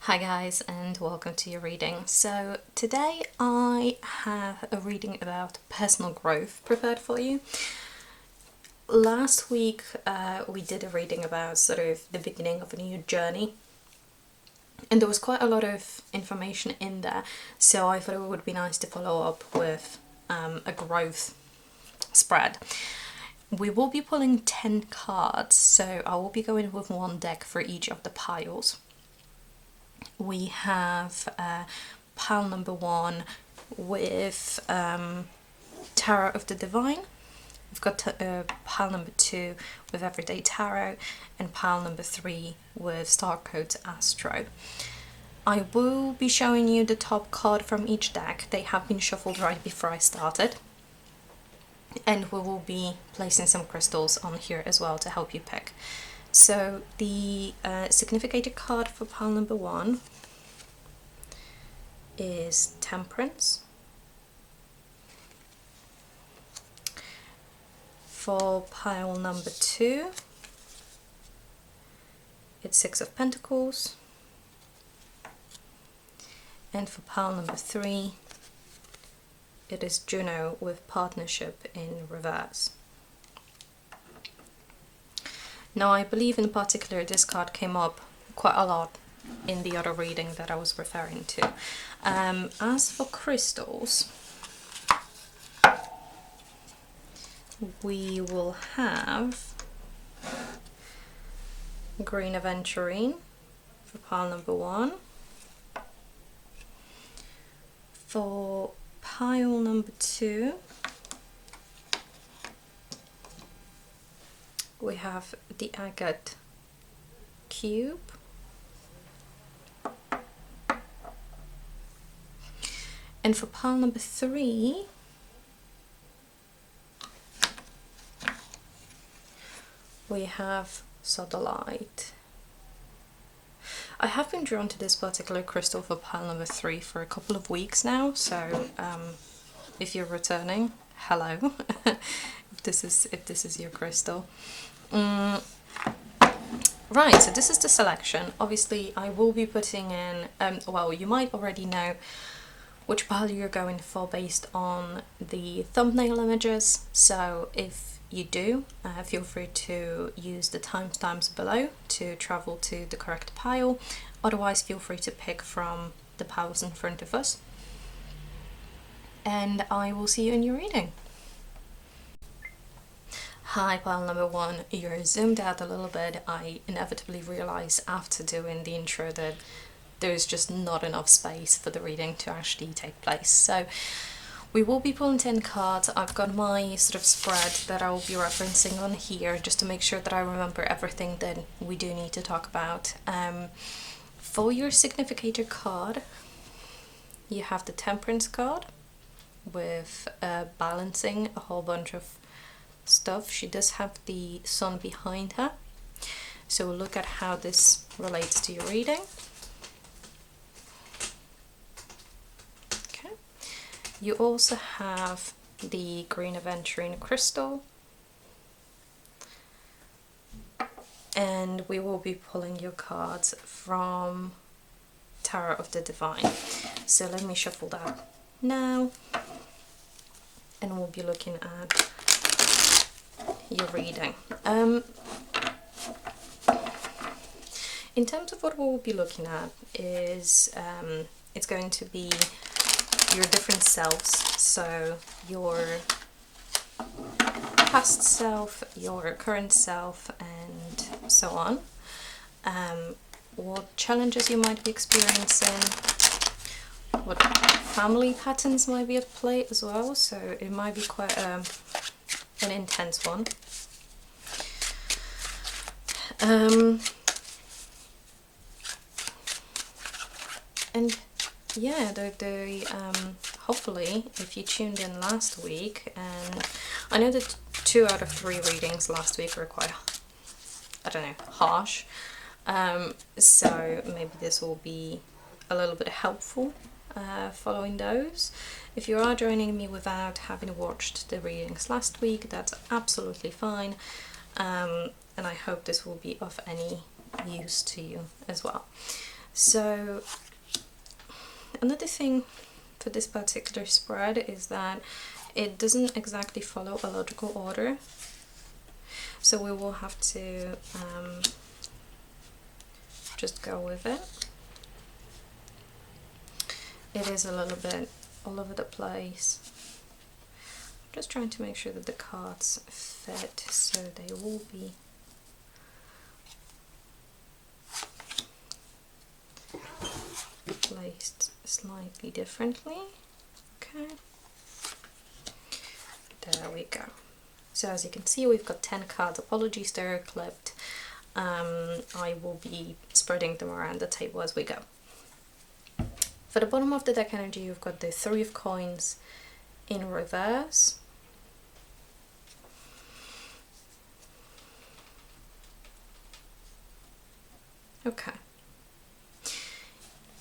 Hi guys, and welcome to your reading. So today I have a reading about personal growth prepared for you. Last week we did a reading about sort of the beginning of a new journey, and there was quite a lot of information in there, so I thought it would be nice to follow up with a growth spread. We will be pulling 10 cards, so I will be going with one deck for each of the piles. We have pile number 1 with Tarot of the Divine. We've got pile number 2 with Everyday Tarot, and pile number 3 with Starcodes Astro. I will be showing you the top card from each deck. They have been shuffled right before I started. And we will be placing some crystals on here as well to help you pick. So the significator card for pile number 1 is Temperance. For pile number 2, it's 6 of Pentacles. And for pile number 3, it is Juno with Partnership in reverse. Now I believe in particular this card came up quite a lot in the other reading that I was referring to. As for crystals, we will have Green Aventurine for pile number 1. For pile number 2, we have the Agate Cube. And for pile number 3, we have Sodalite. I have been drawn to this particular crystal for pile number 3 for a couple of weeks now, so if you're returning, hello. if this is your crystal. Right, so this is the selection. Obviously I will be putting in, well, you might already know which pile you're going for based on the thumbnail images, so if you do, feel free to use the timestamps below to travel to the correct pile. Otherwise, feel free to pick from the piles in front of us. And I will see you in your reading. Hi, pile number 1. You're zoomed out a little bit. I inevitably realized after doing the intro that there's just not enough space for the reading to actually take place. So we will be pulling 10 cards. I've got my sort of spread that I will be referencing on here just to make sure that I remember everything that we do need to talk about. For your significator card, you have the Temperance card with balancing a whole bunch of stuff. She does have the sun behind her. So we'll look at how this relates to your reading. You also have the Green Aventurine crystal, and we will be pulling your cards from Tarot of the Divine. So let me shuffle that now, and we'll be looking at your reading. In terms of what we'll be looking at is it's going to be your different selves, so your past self, your current self, and so on. What challenges you might be experiencing, what family patterns might be at play as well, so it might be quite an intense one. And yeah, hopefully, if you tuned in last week, and I know that 2 out of 3 readings last week were quite, I don't know, harsh, so maybe this will be a little bit helpful following those. If you are joining me without having watched the readings last week, that's absolutely fine, and I hope this will be of any use to you as well. So another thing for this particular spread is that it doesn't exactly follow a logical order, so we will have to just go with it. It is a little bit all over the place. I'm just trying to make sure that the cards fit, so they will be placed slightly differently. Okay, there we go. So as you can see, we've got 10 cards. Apologies, they're clipped. I will be spreading them around the table as we go. For the bottom of the deck energy, you've got the 3 of coins in reverse. Okay.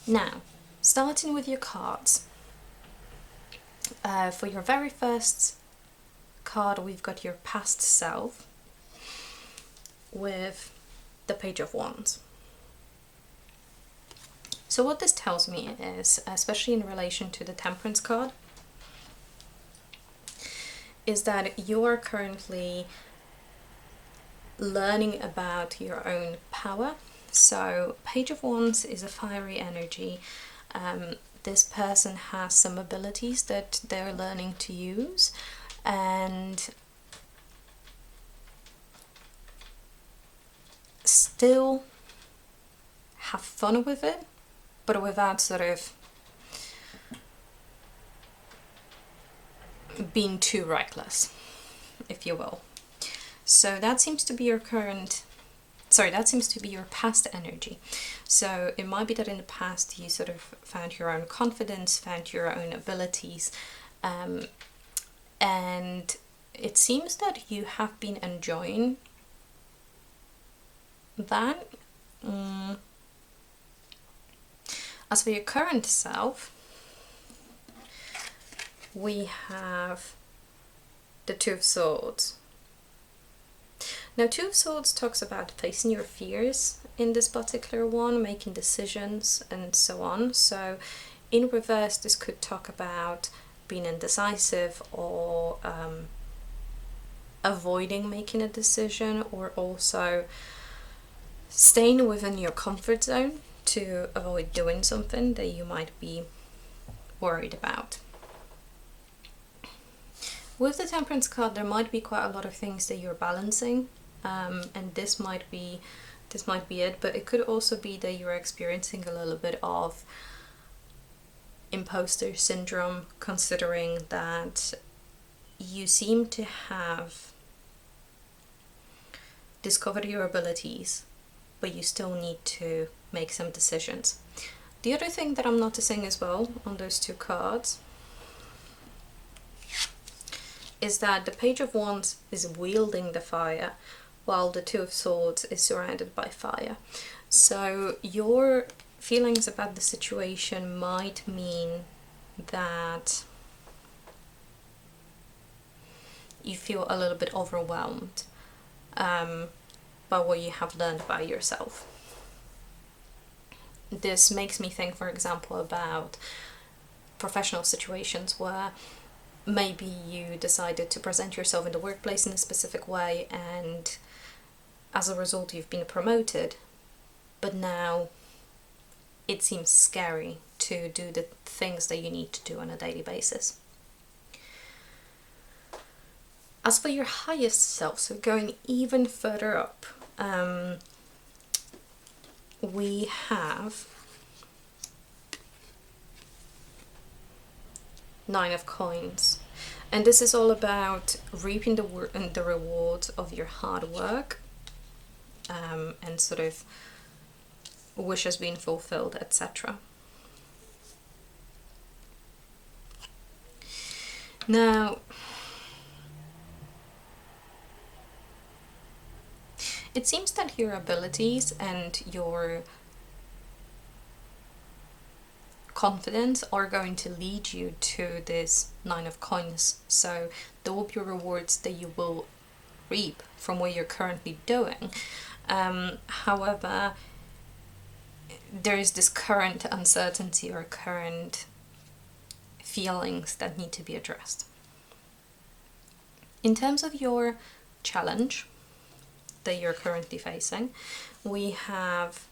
Now, starting with your cards. For your very first card, we've got your past self with the Page of Wands. So what this tells me is, especially in relation to the Temperance card, is that you are currently learning about your own power. So Page of Wands is a fiery energy. This person has some abilities that they're learning to use, and still have fun with it, but without sort of being too reckless, if you will. So that seems to be your that seems to be your past energy. So it might be that in the past you sort of found your own confidence, found your own abilities, and it seems that you have been enjoying that. As for your current self, we have the Two of Swords. Now, Two of Swords talks about facing your fears in this particular one, making decisions and so on. So in reverse, this could talk about being indecisive or avoiding making a decision, or also staying within your comfort zone to avoid doing something that you might be worried about. With the Temperance card, there might be quite a lot of things that you're balancing, and this might be it, but it could also be that you're experiencing a little bit of imposter syndrome, considering that you seem to have discovered your abilities, but you still need to make some decisions. The other thing that I'm noticing as well on those two cards is that the Page of Wands is wielding the fire, while the Two of Swords is surrounded by fire. So your feelings about the situation might mean that you feel a little bit overwhelmed by what you have learned about yourself. This makes me think, for example, about professional situations where maybe you decided to present yourself in the workplace in a specific way, and as a result you've been promoted, but now it seems scary to do the things that you need to do on a daily basis. As for your highest self, so going even further up, we have Nine of Coins, and this is all about reaping the rewards of your hard work, and sort of wishes being fulfilled, etc. Now, it seems that your abilities and your confidence are going to lead you to this Nine of Coins. So there will be rewards that you will reap from what you're currently doing. However, there is this current uncertainty or current feelings that need to be addressed. In terms of your challenge that you're currently facing, we have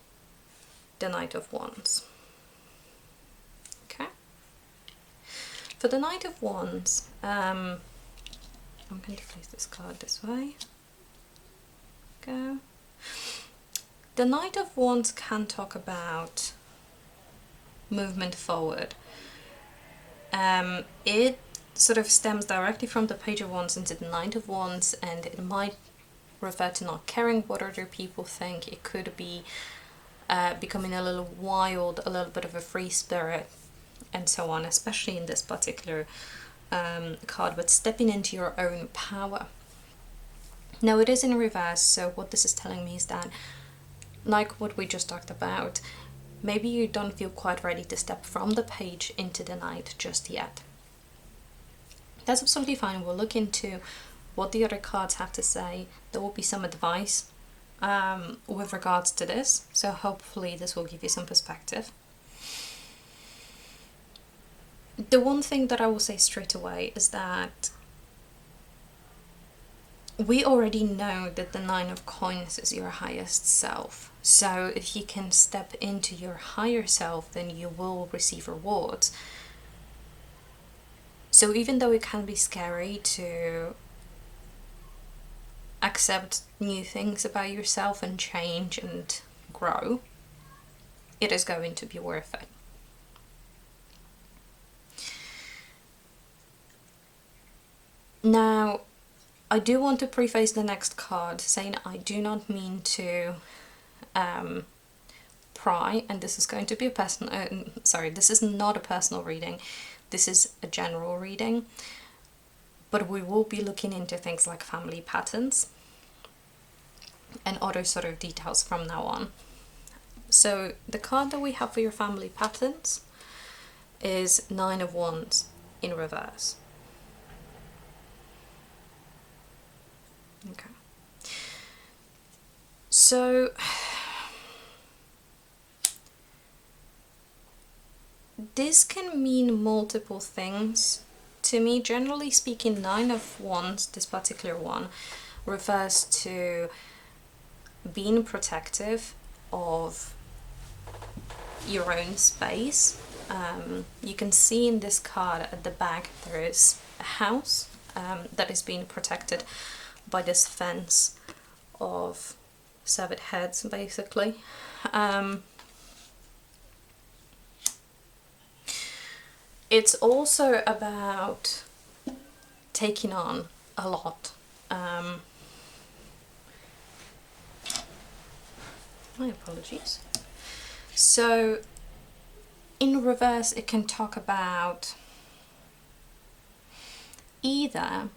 the Knight of Wands. Okay. For the Knight of Wands, I'm going to place this card this way. Go. The Knight of Wands can talk about movement forward. It sort of stems directly from the Page of Wands into the Knight of Wands, and it might refer to not caring what other people think. It could be becoming a little wild, a little bit of a free spirit, and so on, especially in this particular card, but stepping into your own power. Now it is in reverse, so what this is telling me is that, like what we just talked about, maybe you don't feel quite ready to step from the Page into the Knight just yet. That's absolutely fine. We'll look into what the other cards have to say. There will be some advice with regards to this, so hopefully this will give you some perspective. The one thing that I will say straight away is that we already know that the Nine of Coins is your highest self. So if you can step into your higher self, then you will receive rewards. So even though it can be scary to accept new things about yourself and change and grow, it is going to be worth it. Now, I do want to preface the next card saying I do not mean to pry, and this is going to be a personal, this is not a personal reading, this is a general reading, but we will be looking into things like family patterns and other sort of details from now on. So the card that we have for your family patterns is Nine of Wands in reverse. Okay. So this can mean multiple things to me. Generally speaking, Nine of Wands, this particular one, refers to being protective of your own space. You can see in this card at the back there is a house that is being protected by this fence of severed heads, basically. It's also about taking on a lot. My apologies. So in reverse, it can talk about either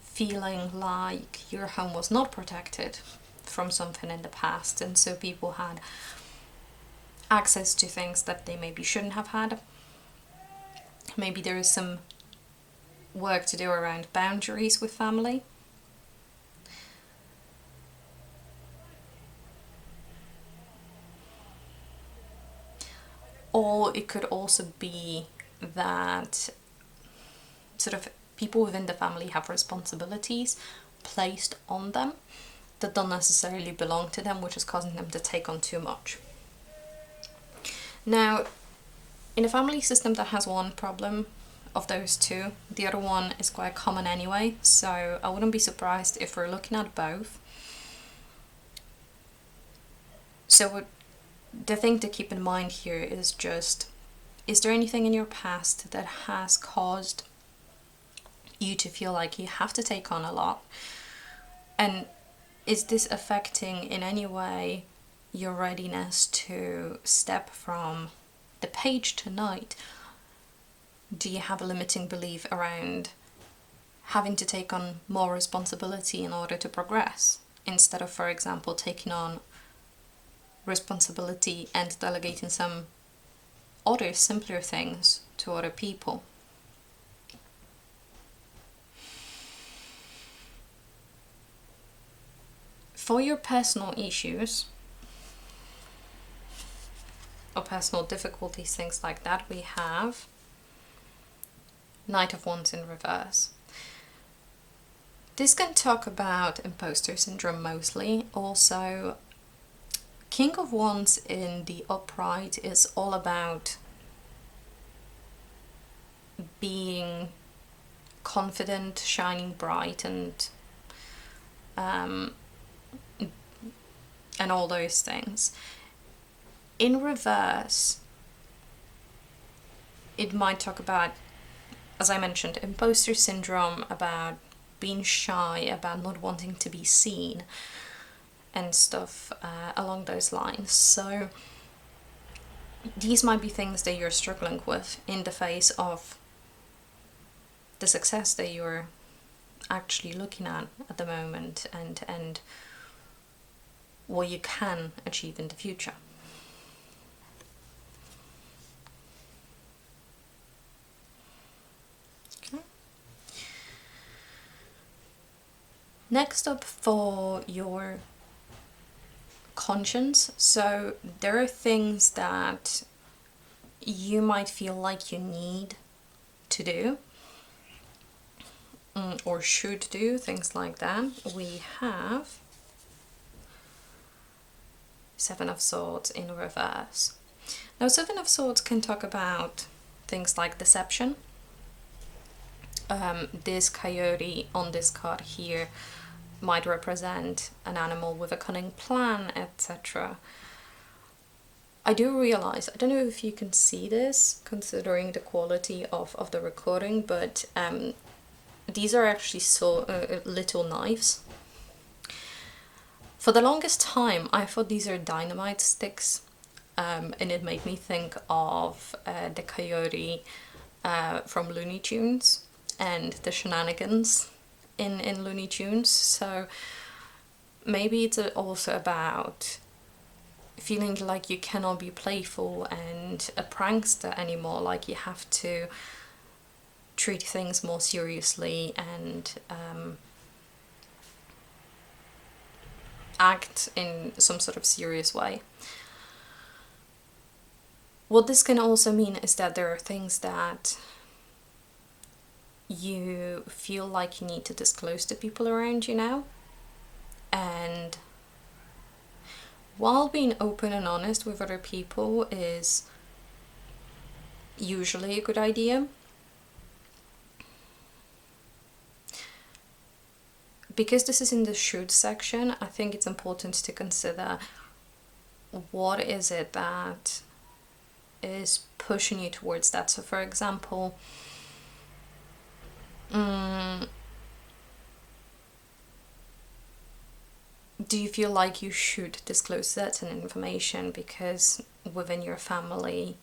feeling like your home was not protected from something in the past, and so people had access to things that they maybe shouldn't have had. Maybe there is some work to do around boundaries with family. Or it could also be that sort of people within the family have responsibilities placed on them that don't necessarily belong to them, which is causing them to take on too much. Now, in a family system that has one problem of those two, the other one is quite common anyway, so I wouldn't be surprised if we're looking at both. So the thing to keep in mind here is just, is there anything in your past that has caused you to feel like you have to take on a lot? And is this affecting in any way your readiness to step from the Page to Knight? Do you have a limiting belief around having to take on more responsibility in order to progress, instead of, for example, taking on responsibility and delegating some other simpler things to other people? For your personal issues, or personal difficulties, things like that, we have Knight of Wands in reverse. This can talk about imposter syndrome mostly. Also, King of Wands in the upright is all about being confident, shining bright, and all those things. In reverse, it might talk about, as I mentioned, imposter syndrome, about being shy, about not wanting to be seen, and stuff along those lines. So these might be things that you're struggling with in the face of the success that you're actually looking at the moment, and what you can achieve in the future. Okay. Next up, for your conscience. So there are things that you might feel like you need to do, or should do, things like that. We have Seven of Swords in reverse. Now, Seven of Swords can talk about things like deception. This coyote on this card here might represent an animal with a cunning plan, etc. I do realize, I don't know if you can see this considering the quality of the recording, but these are actually little knives. For the longest time, I thought these are dynamite sticks, and it made me think of the coyote from Looney Tunes and the shenanigans in Looney Tunes. So maybe it's also about feeling like you cannot be playful and a prankster anymore, like you have to treat things more seriously and act in some sort of serious way. What this can also mean is that there are things that you feel like you need to disclose to people around you now, and while being open and honest with other people is usually a good idea, because this is in the should section, I think it's important to consider what is it that is pushing you towards that. So for example, do you feel like you should disclose certain information because within your family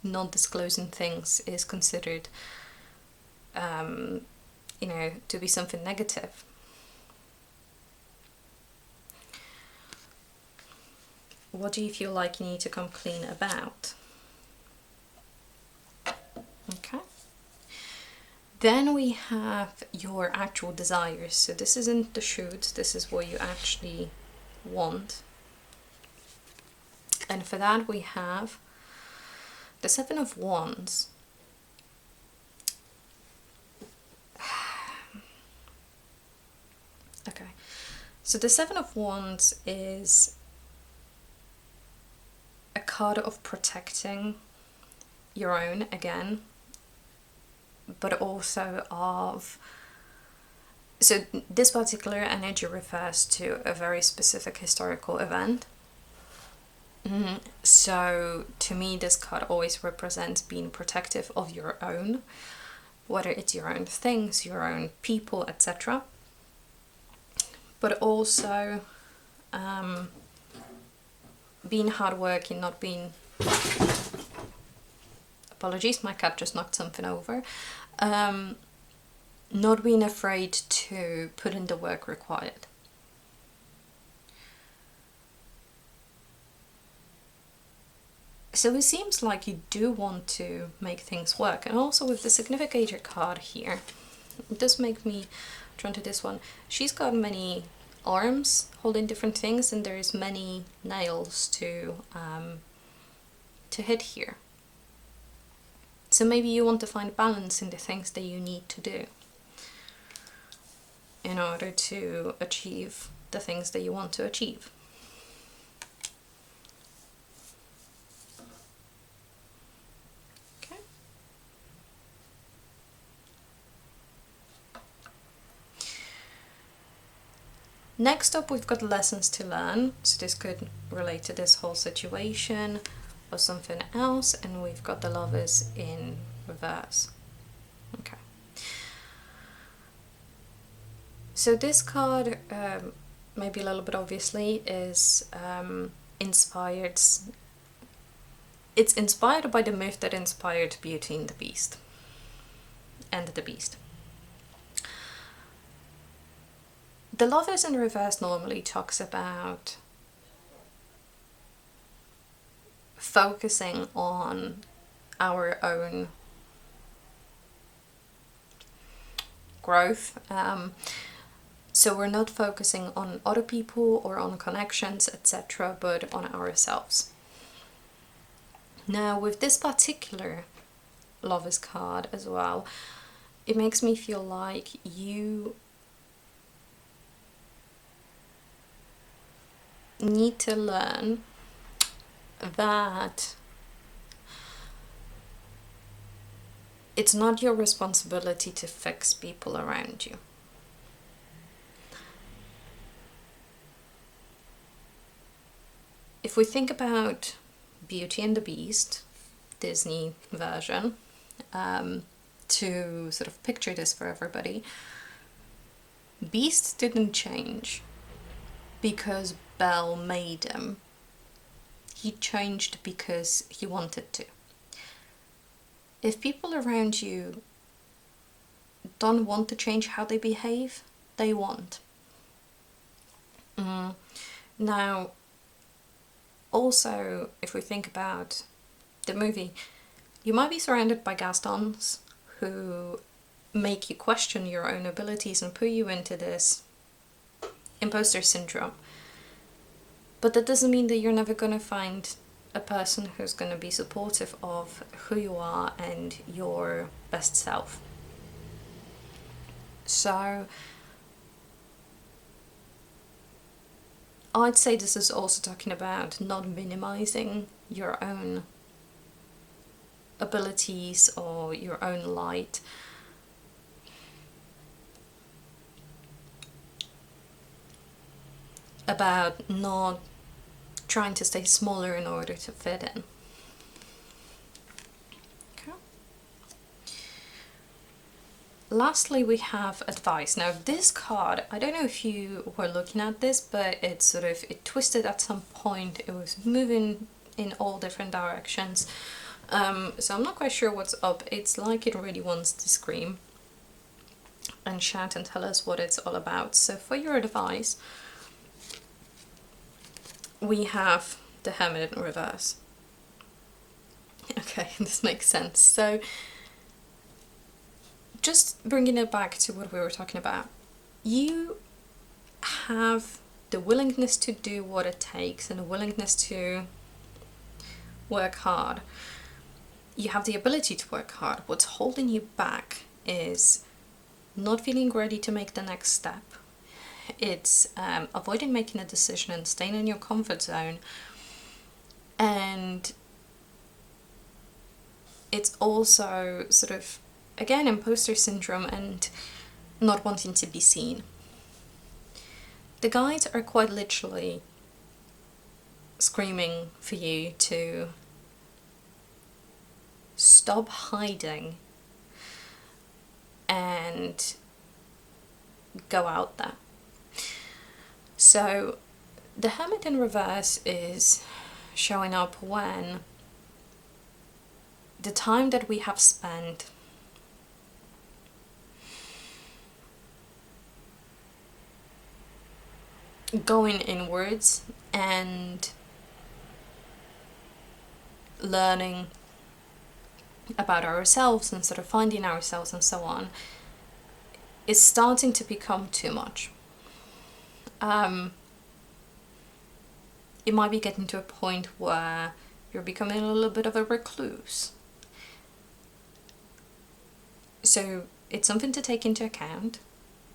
not disclosing things is considered to be something negative? What do you feel like you need to come clean about? Okay. Then we have your actual desires. So this isn't the shoulds, this is what you actually want. And for that we have the Seven of Wands. Okay, so the Seven of Wands is a card of protecting your own again, but also of, so this particular energy refers to a very specific historical event. So to me this card always represents being protective of your own, whether it's your own things, your own people, etc. But also being hardworking, not being, apologies, my cat just knocked something over, not being afraid to put in the work required. So it seems like you do want to make things work. And also with the Significator card here, it does make me drawn to this one. She's got many arms holding different things, and there's many nails to to hit here. So maybe you want to find balance in the things that you need to do in order to achieve the things that you want to achieve. Okay. Next up, we've got lessons to learn. So this could relate to this whole situation or something else. And we've got the Lovers in reverse. Okay. So this card, maybe a little bit obviously, is inspired. It's inspired by the myth that inspired Beauty and the Beast. And the Beast. The Lovers in reverse normally talks about focusing on our own growth. So we're not focusing on other people or on connections, etc., but on ourselves. Now, with this particular Lovers card as well, it makes me feel like you need to learn that it's not your responsibility to fix people around you. If we think about Beauty and the Beast, Disney version, to sort of picture this for everybody, Beast didn't change because Belle made him. He changed because he wanted to. If people around you don't want to change how they behave, they won't. Now, also, if we think about the movie, you might be surrounded by Gastons who make you question your own abilities and put you into this imposter syndrome. But that doesn't mean that you're never going to find a person who's going to be supportive of who you are and your best self. So I'd say this is also talking about not minimizing your own abilities or your own light. About not trying to stay smaller in order to fit in. Okay. Lastly, we have advice. Now this card, I don't know if you were looking at this, but it twisted at some point. It was moving in all different directions. So I'm not quite sure what's up. It's like it really wants to scream and shout and tell us what it's all about. So for your advice, we have the Hermit in reverse. Okay, this makes sense. So just bringing it back to what we were talking about, you have the willingness to do what it takes and the willingness to work hard. You have the ability to work hard. What's holding you back is not feeling ready to make the next step. It's avoiding making a decision and staying in your comfort zone. And it's also sort of, again, imposter syndrome and not wanting to be seen. The guides are quite literally screaming for you to stop hiding and go out there. So the Hermit in reverse is showing up when the time that we have spent going inwards and learning about ourselves and sort of finding ourselves and so on is starting to become too much. It might be getting to a point where You're becoming a little bit of a recluse. So it's something to take into account.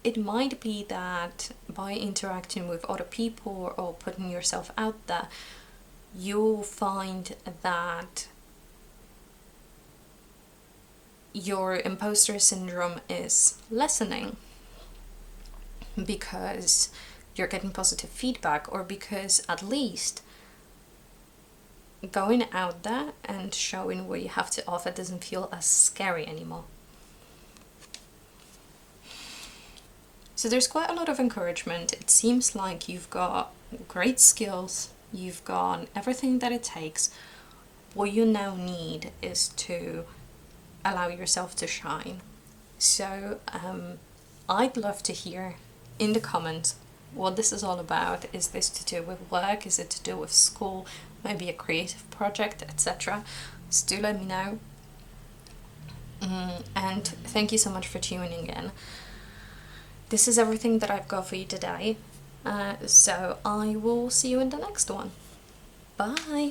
It might be that by interacting with other people or putting yourself out there, you'll find that your imposter syndrome is lessening because you're getting positive feedback, or because at least going out there and showing what you have to offer doesn't feel as scary anymore. So there's quite a lot of encouragement. It seems like you've got great skills, you've got everything that it takes. What you now need is to allow yourself to shine. So I'd love to hear in the comments what this is all about. Is this to do with work? Is it to do with school? Maybe a creative project, etc. So do let me know. And thank you so much for tuning in. This is everything that I've got for you today. So I will see you in the next one. Bye!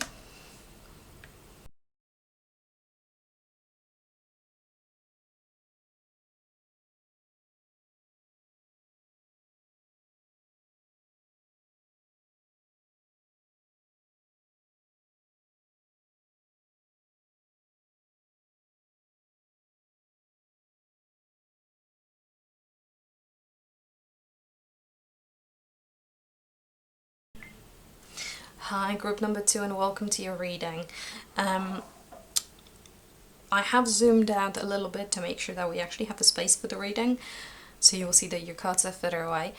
Hi, group number 2, and welcome to your reading. I have zoomed out a little bit to make sure that we actually have a space for the reading, so you'll see that your cards are further away.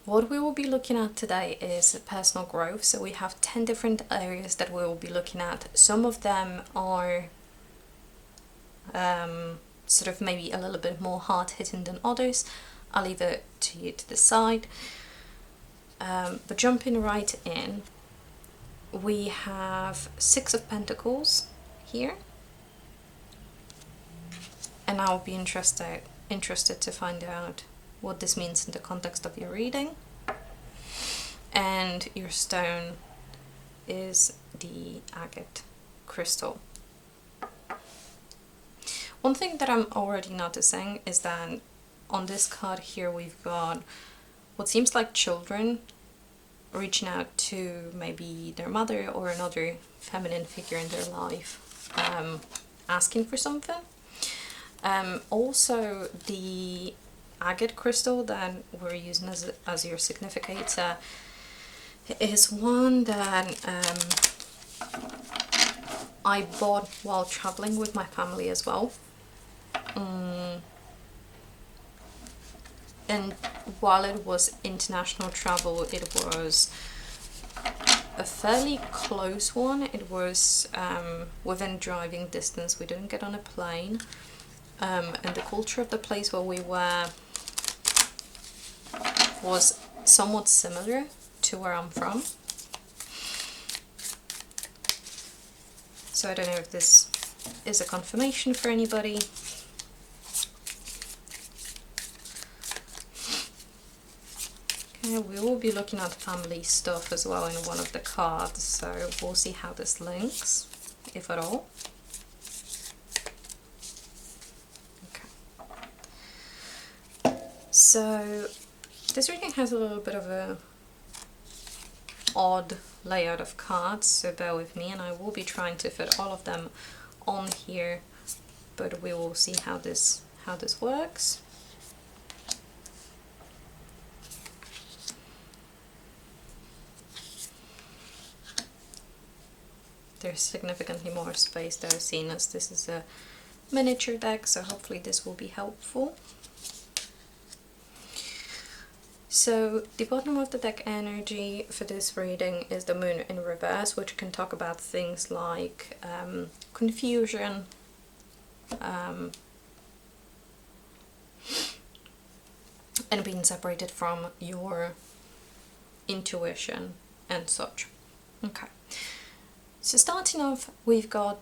What we will be looking at today is personal growth. So we have 10 different areas that we will be looking at. Some of them are sort of maybe a little bit more hard-hitting than others. I'll leave it to you to decide. But jumping right in, we have 6 of Pentacles here, and I'll be interested to find out what this means in the context of your reading. And your stone is the agate crystal. One thing that I'm already noticing is that on this card here we've got what seems like children reaching out to maybe their mother or another feminine figure in their life, asking for something. Also, the agate crystal that we're using as your significator is one that I bought while traveling with my family as well. And while it was international travel, it was a fairly close one. It was within driving distance. We didn't get on a plane. And the culture of the place where we were was somewhat similar to where I'm from. So I don't know if this is a confirmation for anybody. Okay, we will be looking at family stuff as well in one of the cards, so we'll see how this links, if at all. Okay. So this reading has a little bit of a odd layout of cards, so bear with me, and I will be trying to fit all of them on here, but we will see how this works. There's significantly more space that I've seen, as this is a miniature deck, so hopefully this will be helpful. So the bottom of the deck energy for this reading is the moon in reverse, which can talk about things like confusion, and being separated from your intuition and such. Okay. So starting off, we've got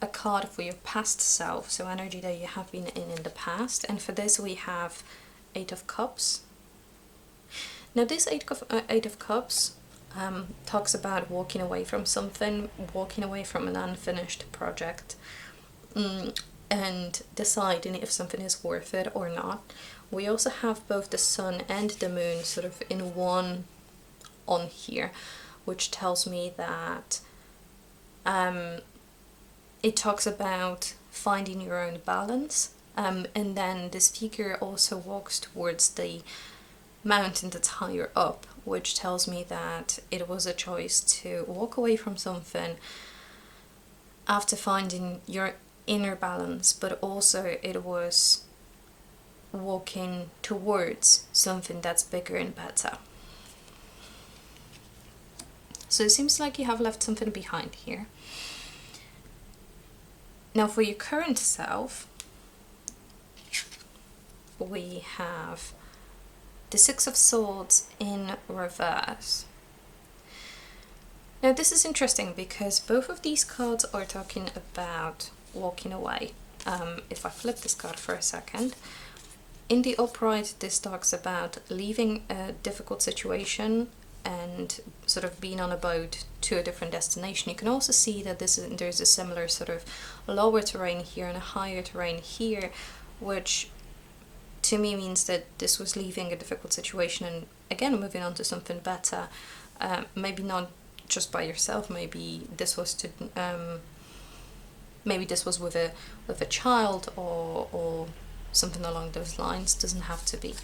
a card for your past self, so energy that you have been in the past, and for this we have 8 of Cups. Now this Eight of Cups talks about walking away from something, walking away from an unfinished project, and deciding if something is worth it or not. We also have both the sun and the moon sort of in one on here, which tells me that it talks about finding your own balance. And then this figure also walks towards the mountain that's higher up, which tells me that it was a choice to walk away from something after finding your inner balance, but also it was walking towards something that's bigger and better. So it seems like you have left something behind here. Now for your current self, we have the Six of Swords in reverse. Now this is interesting because both of these cards are talking about walking away. If I flip this card for a second, in the upright this talks about leaving a difficult situation and sort of being on a boat to a different destination. You can also see that there's a similar sort of lower terrain here and a higher terrain here, which to me means that this was leaving a difficult situation and again moving on to something better. Maybe not just by yourself, maybe this was to maybe this was with a child or something along those lines. Doesn't have to be.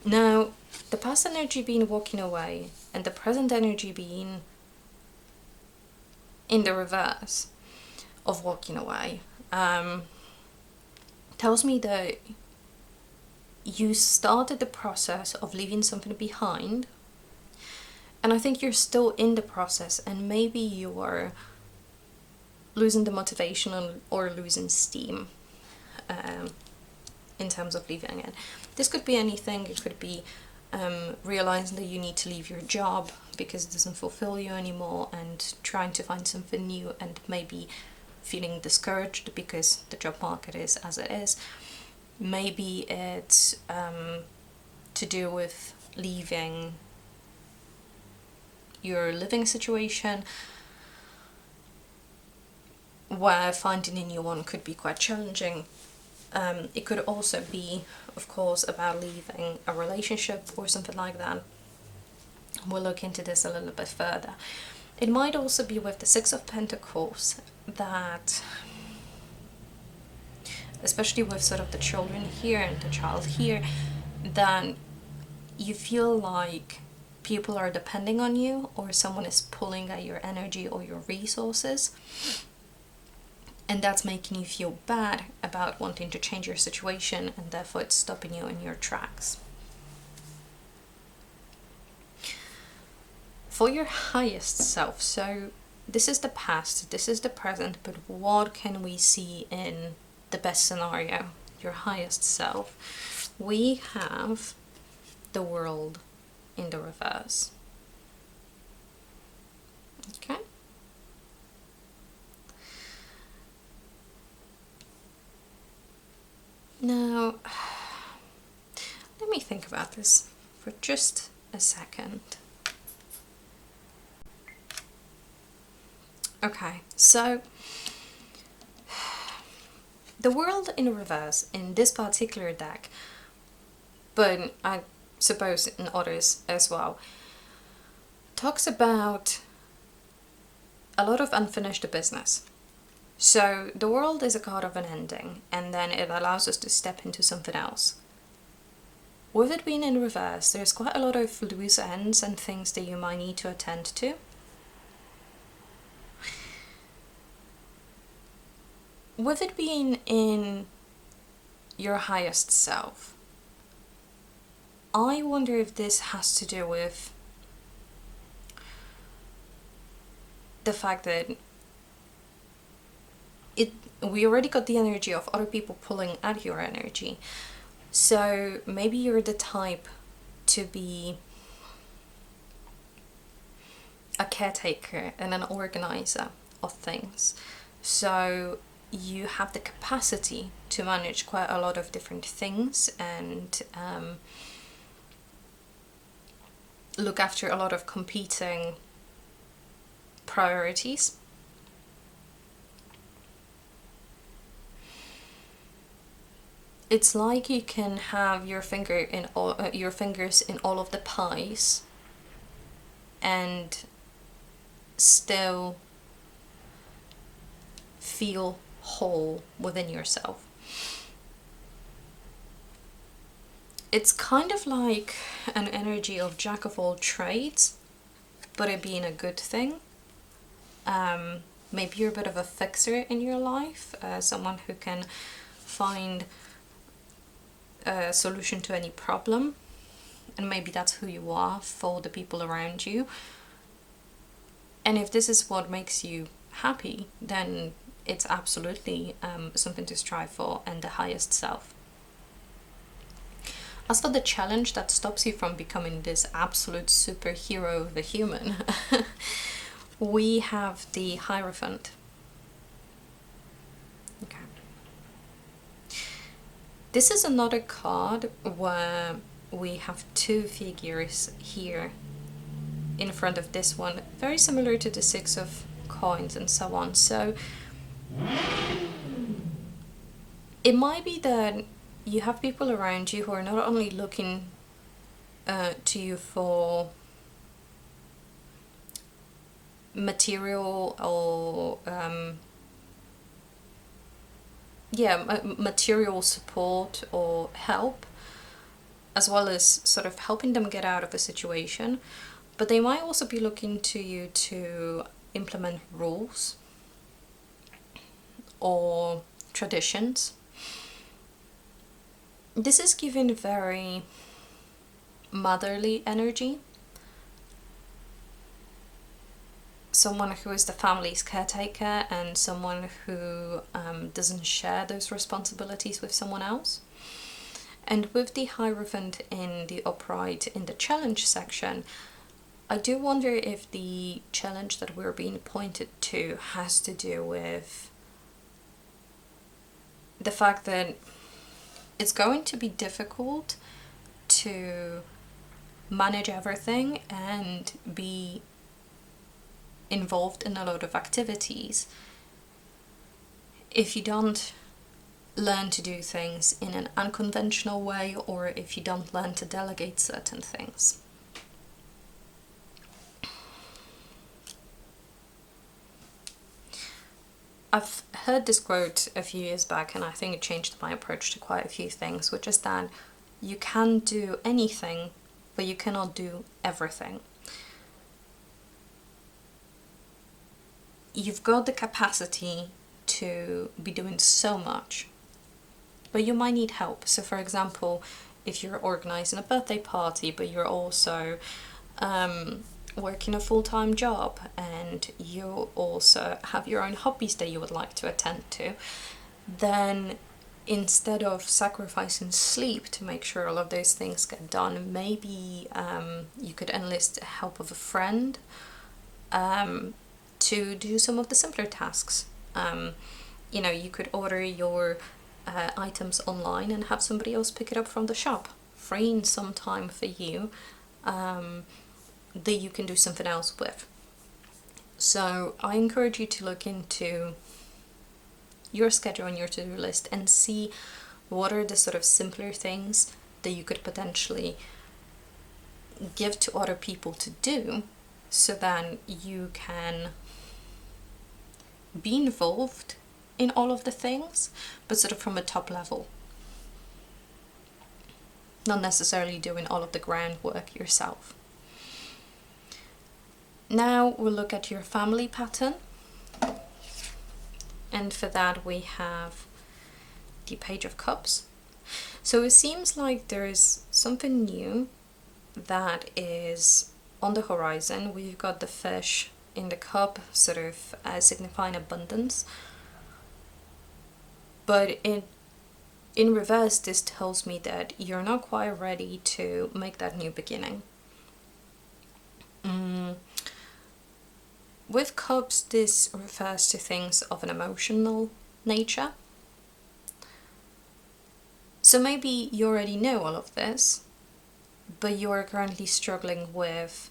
Now the past energy being walking away and the present energy being in the reverse of walking away tells me that you started the process of leaving something behind, and I think you're still in the process, and maybe you are losing the motivation or losing steam in terms of leaving it. This could be anything. It could be realizing that you need to leave your job because it doesn't fulfill you anymore and trying to find something new, and maybe feeling discouraged because the job market is as it is. Maybe it's to do with leaving your living situation, where finding a new one could be quite challenging. It could also be, of course, about leaving a relationship or something like that. We'll look into this a little bit further. It might also be with the Six of Pentacles that, especially with sort of the children here and the child here, that you feel like people are depending on you or someone is pulling at your energy or your resources, and that's making you feel bad about wanting to change your situation, and therefore it's stopping you in your tracks. For your highest self, so this is the past, this is the present, but what can we see in the best scenario, your highest self? We have the World in the reverse. Okay. Now, let me think about this for just a second. Okay, so the World in reverse in this particular deck, but I suppose in others as well, talks about a lot of unfinished business. So the World is a card of an ending, and then it allows us to step into something else. With it being in reverse, there's quite a lot of loose ends and things that you might need to attend to. With it being in your highest self, I wonder if this has to do with the fact that we already got the energy of other people pulling at your energy. So maybe you're the type to be a caretaker and an organizer of things. So you have the capacity to manage quite a lot of different things and look after a lot of competing priorities. It's like you can have your fingers in all of the pies and still feel whole within yourself. It's kind of like an energy of jack of all trades, but it being a good thing. Maybe you're a bit of a fixer in your life, someone who can find a solution to any problem, and maybe that's who you are for the people around you. And if this is what makes you happy, then it's absolutely something to strive for and the highest self. As for the challenge that stops you from becoming this absolute superhero of a human, we have the Hierophant. Okay. This is another card where we have two figures here in front of this one, very similar to the Six of Coins and so on. So it might be that you have people around you who are not only looking to you for material or material support or help, as well as sort of helping them get out of a situation, but they might also be looking to you to implement rules or traditions. This is given very motherly energy. Someone who is the family's caretaker and someone who doesn't share those responsibilities with someone else. And with the Hierophant in the upright in the challenge section, I do wonder if the challenge that we're being pointed to has to do with the fact that it's going to be difficult to manage everything and be involved in a lot of activities if you don't learn to do things in an unconventional way, or if you don't learn to delegate certain things. I've heard this quote a few years back, and I think it changed my approach to quite a few things, which is that you can do anything, but you cannot do everything. You've got the capacity to be doing so much, but you might need help. So for example, if you're organizing a birthday party, but you're also working a full-time job and you also have your own hobbies that you would like to attend to, then instead of sacrificing sleep to make sure all of those things get done, maybe you could enlist the help of a friend to do some of the simpler tasks. You know, you could order your items online and have somebody else pick it up from the shop, freeing some time for you that you can do something else with. So I encourage you to look into your schedule and your to-do list and see what are the sort of simpler things that you could potentially give to other people to do, so then you can be involved in all of the things, but sort of from a top level, not necessarily doing all of the groundwork yourself. Now we'll look at your family pattern, and for that we have the Page of Cups. So it seems like there is something new that is on the horizon. We've got the fish in the cup, sort of signifying abundance, but in reverse, this tells me that you're not quite ready to make that new beginning. With cups, this refers to things of an emotional nature. So maybe you already know all of this, but you're currently struggling with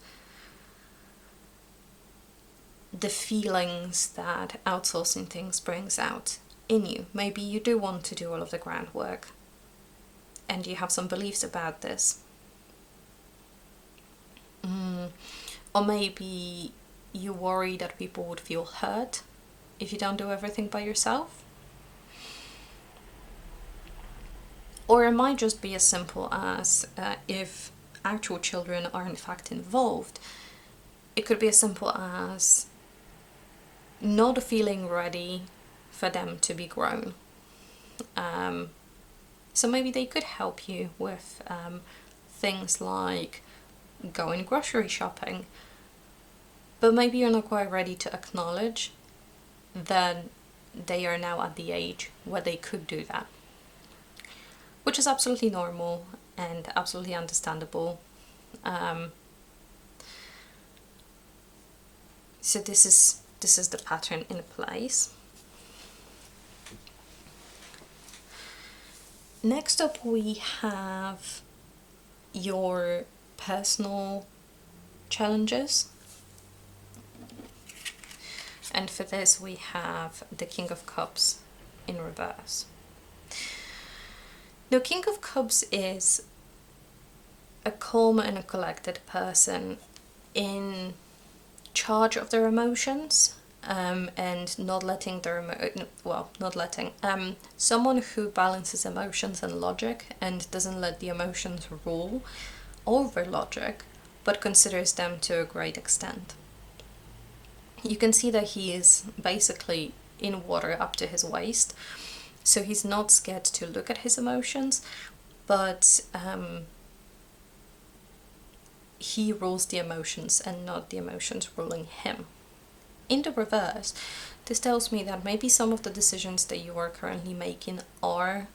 the feelings that outsourcing things brings out in you. Maybe you do want to do all of the groundwork and you have some beliefs about this. Or maybe you worry that people would feel hurt if you don't do everything by yourself. Or it might just be as simple as if actual children are in fact involved, it could be as simple as not feeling ready for them to be grown. So maybe they could help you with things like going grocery shopping, but maybe you're not quite ready to acknowledge that they are now at the age where they could do that, which is absolutely normal and absolutely understandable. So this is the pattern in place. Next up we have your personal challenges. And for this we have the King of Cups in reverse. The King of Cups is a calm and a collected person in charge of their emotions, and not letting someone who balances emotions and logic and doesn't let the emotions rule over logic, but considers them to a great extent. You can see that he is basically in water up to his waist, so he's not scared to look at his emotions, but he rules the emotions and not the emotions ruling him. In the reverse, this tells me that maybe some of the decisions that you are currently making are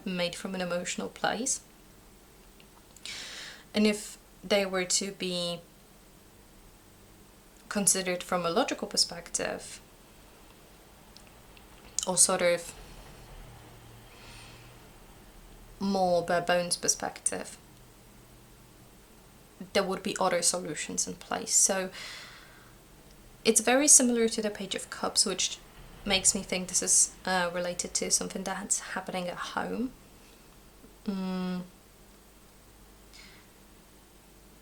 made from an emotional place. And if they were to be considered from a logical perspective, or sort of more bare bones perspective, there would be other solutions in place. So it's very similar to the Page of Cups, which makes me think this is related to something that's happening at home.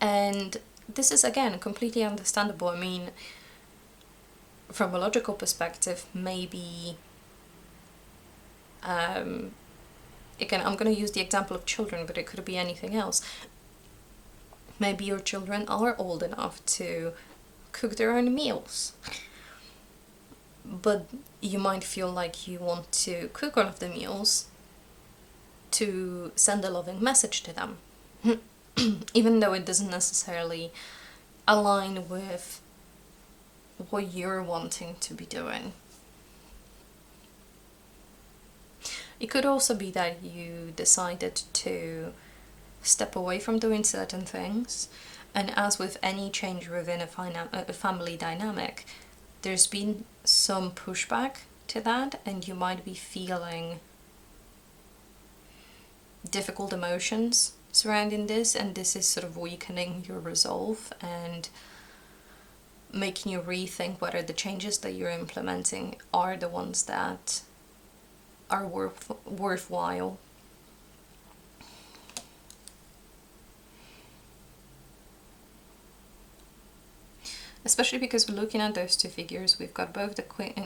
And this is, again, completely understandable. I mean, from a logical perspective, maybe again, I'm going to use the example of children, but it could be anything else. Maybe your children are old enough to cook their own meals, but you might feel like you want to cook all of the meals to send a loving message to them, even though it doesn't necessarily align with what you're wanting to be doing. It could also be that you decided to step away from doing certain things, and as with any change within a family dynamic, there's been some pushback to that, and you might be feeling difficult emotions surrounding this, and this is sort of weakening your resolve and making you rethink whether the changes that you're implementing are the ones that are worthwhile. Especially because we're looking at those two figures, we've got both the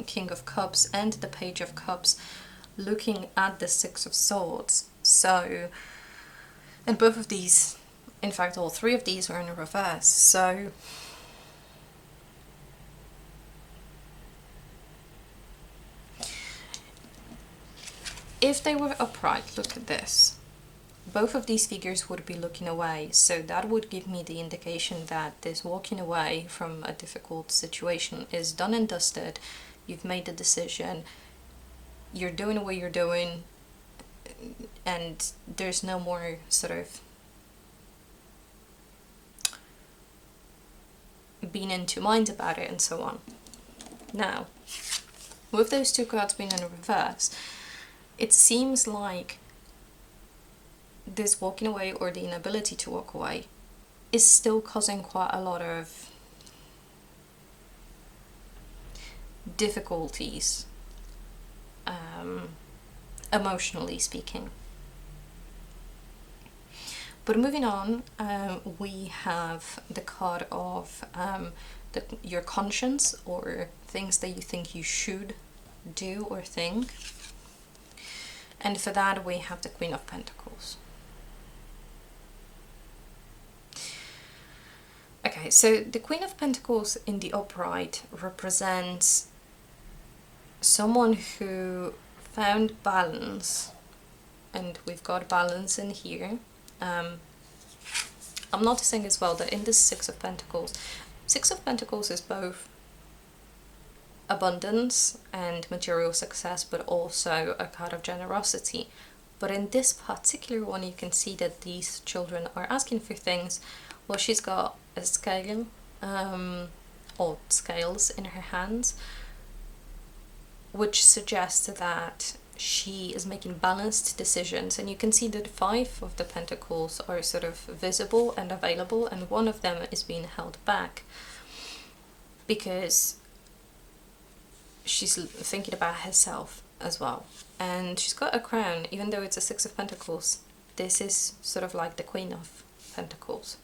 King of Cups and the Page of Cups looking at the Six of Swords. So, and both of these, in fact all three of these, are in reverse. So if they were upright, look at this. Both of these figures would be looking away, so that would give me the indication that this walking away from a difficult situation is done and dusted. You've made the decision, you're doing what you're doing, and there's no more sort of being in two minds about it and so on. Now, with those two cards being in reverse, it seems like this walking away or the inability to walk away is still causing quite a lot of difficulties, emotionally speaking. But moving on, we have the card of your conscience, or things that you think you should do or think. And for that we have the Queen of Pentacles. Okay, so the Queen of Pentacles in the upright represents someone who found balance, and we've got balance in here. I'm noticing as well that in this Six of Pentacles is both abundance and material success, but also a card of generosity. But in this particular one, you can see that these children are asking for things. Well, she's got a scale, or scales in her hands, which suggests that she is making balanced decisions. And you can see that 5 of the Pentacles are sort of visible and available, and one of them is being held back because she's thinking about herself as well. And she's got a crown, even though it's a Six of Pentacles. This is sort of like the Queen of Pentacles.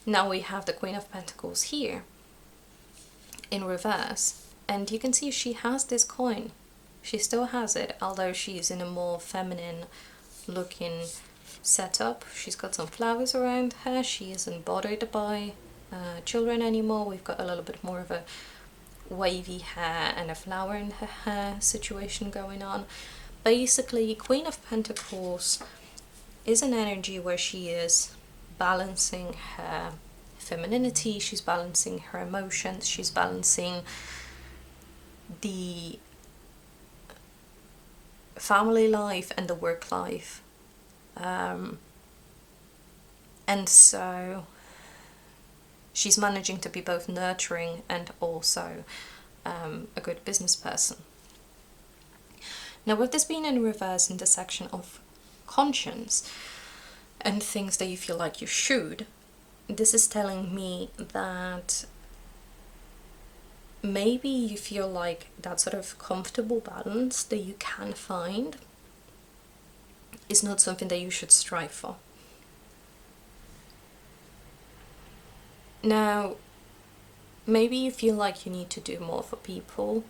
Now we have the Queen of Pentacles here in reverse, and you can see she has this coin. She still has it, although she's in a more feminine looking setup. She's got some flowers around her. She isn't bothered by children anymore. We've got a little bit more of a wavy hair and a flower in her hair situation going on. Basically, Queen of Pentacles is an energy where she is balancing her femininity, she's balancing her emotions, she's balancing the family life and the work life, and so she's managing to be both nurturing and also a good business person. Now, with this being in reverse in the section of conscience and things that you feel like you should, this is telling me that maybe you feel like that sort of comfortable balance that you can find is not something that you should strive for. Now, maybe you feel like you need to do more for people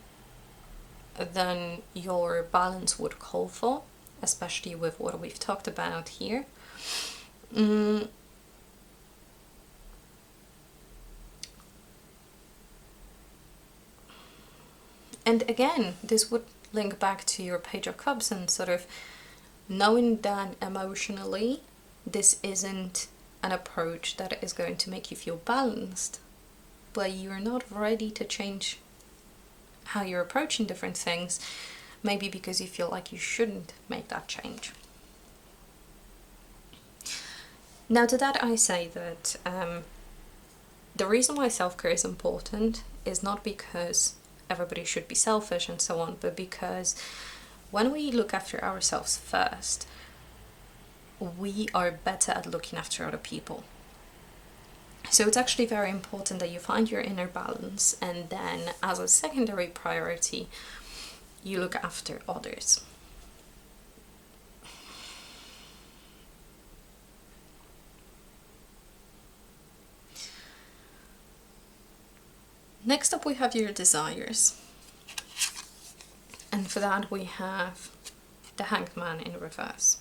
than your balance would call for, especially with what we've talked about here. And again, this would link back to your Page of Cups and sort of knowing that emotionally this isn't an approach that is going to make you feel balanced, but you're not ready to change how you're approaching different things, maybe because you feel like you shouldn't make that change. Now, to that I say that the reason why self-care is important is not because everybody should be selfish and so on, but because when we look after ourselves first, we are better at looking after other people. So it's actually very important that you find your inner balance, and then as a secondary priority, you look after others. Next up we have your desires. And for that we have the Hanged Man in reverse.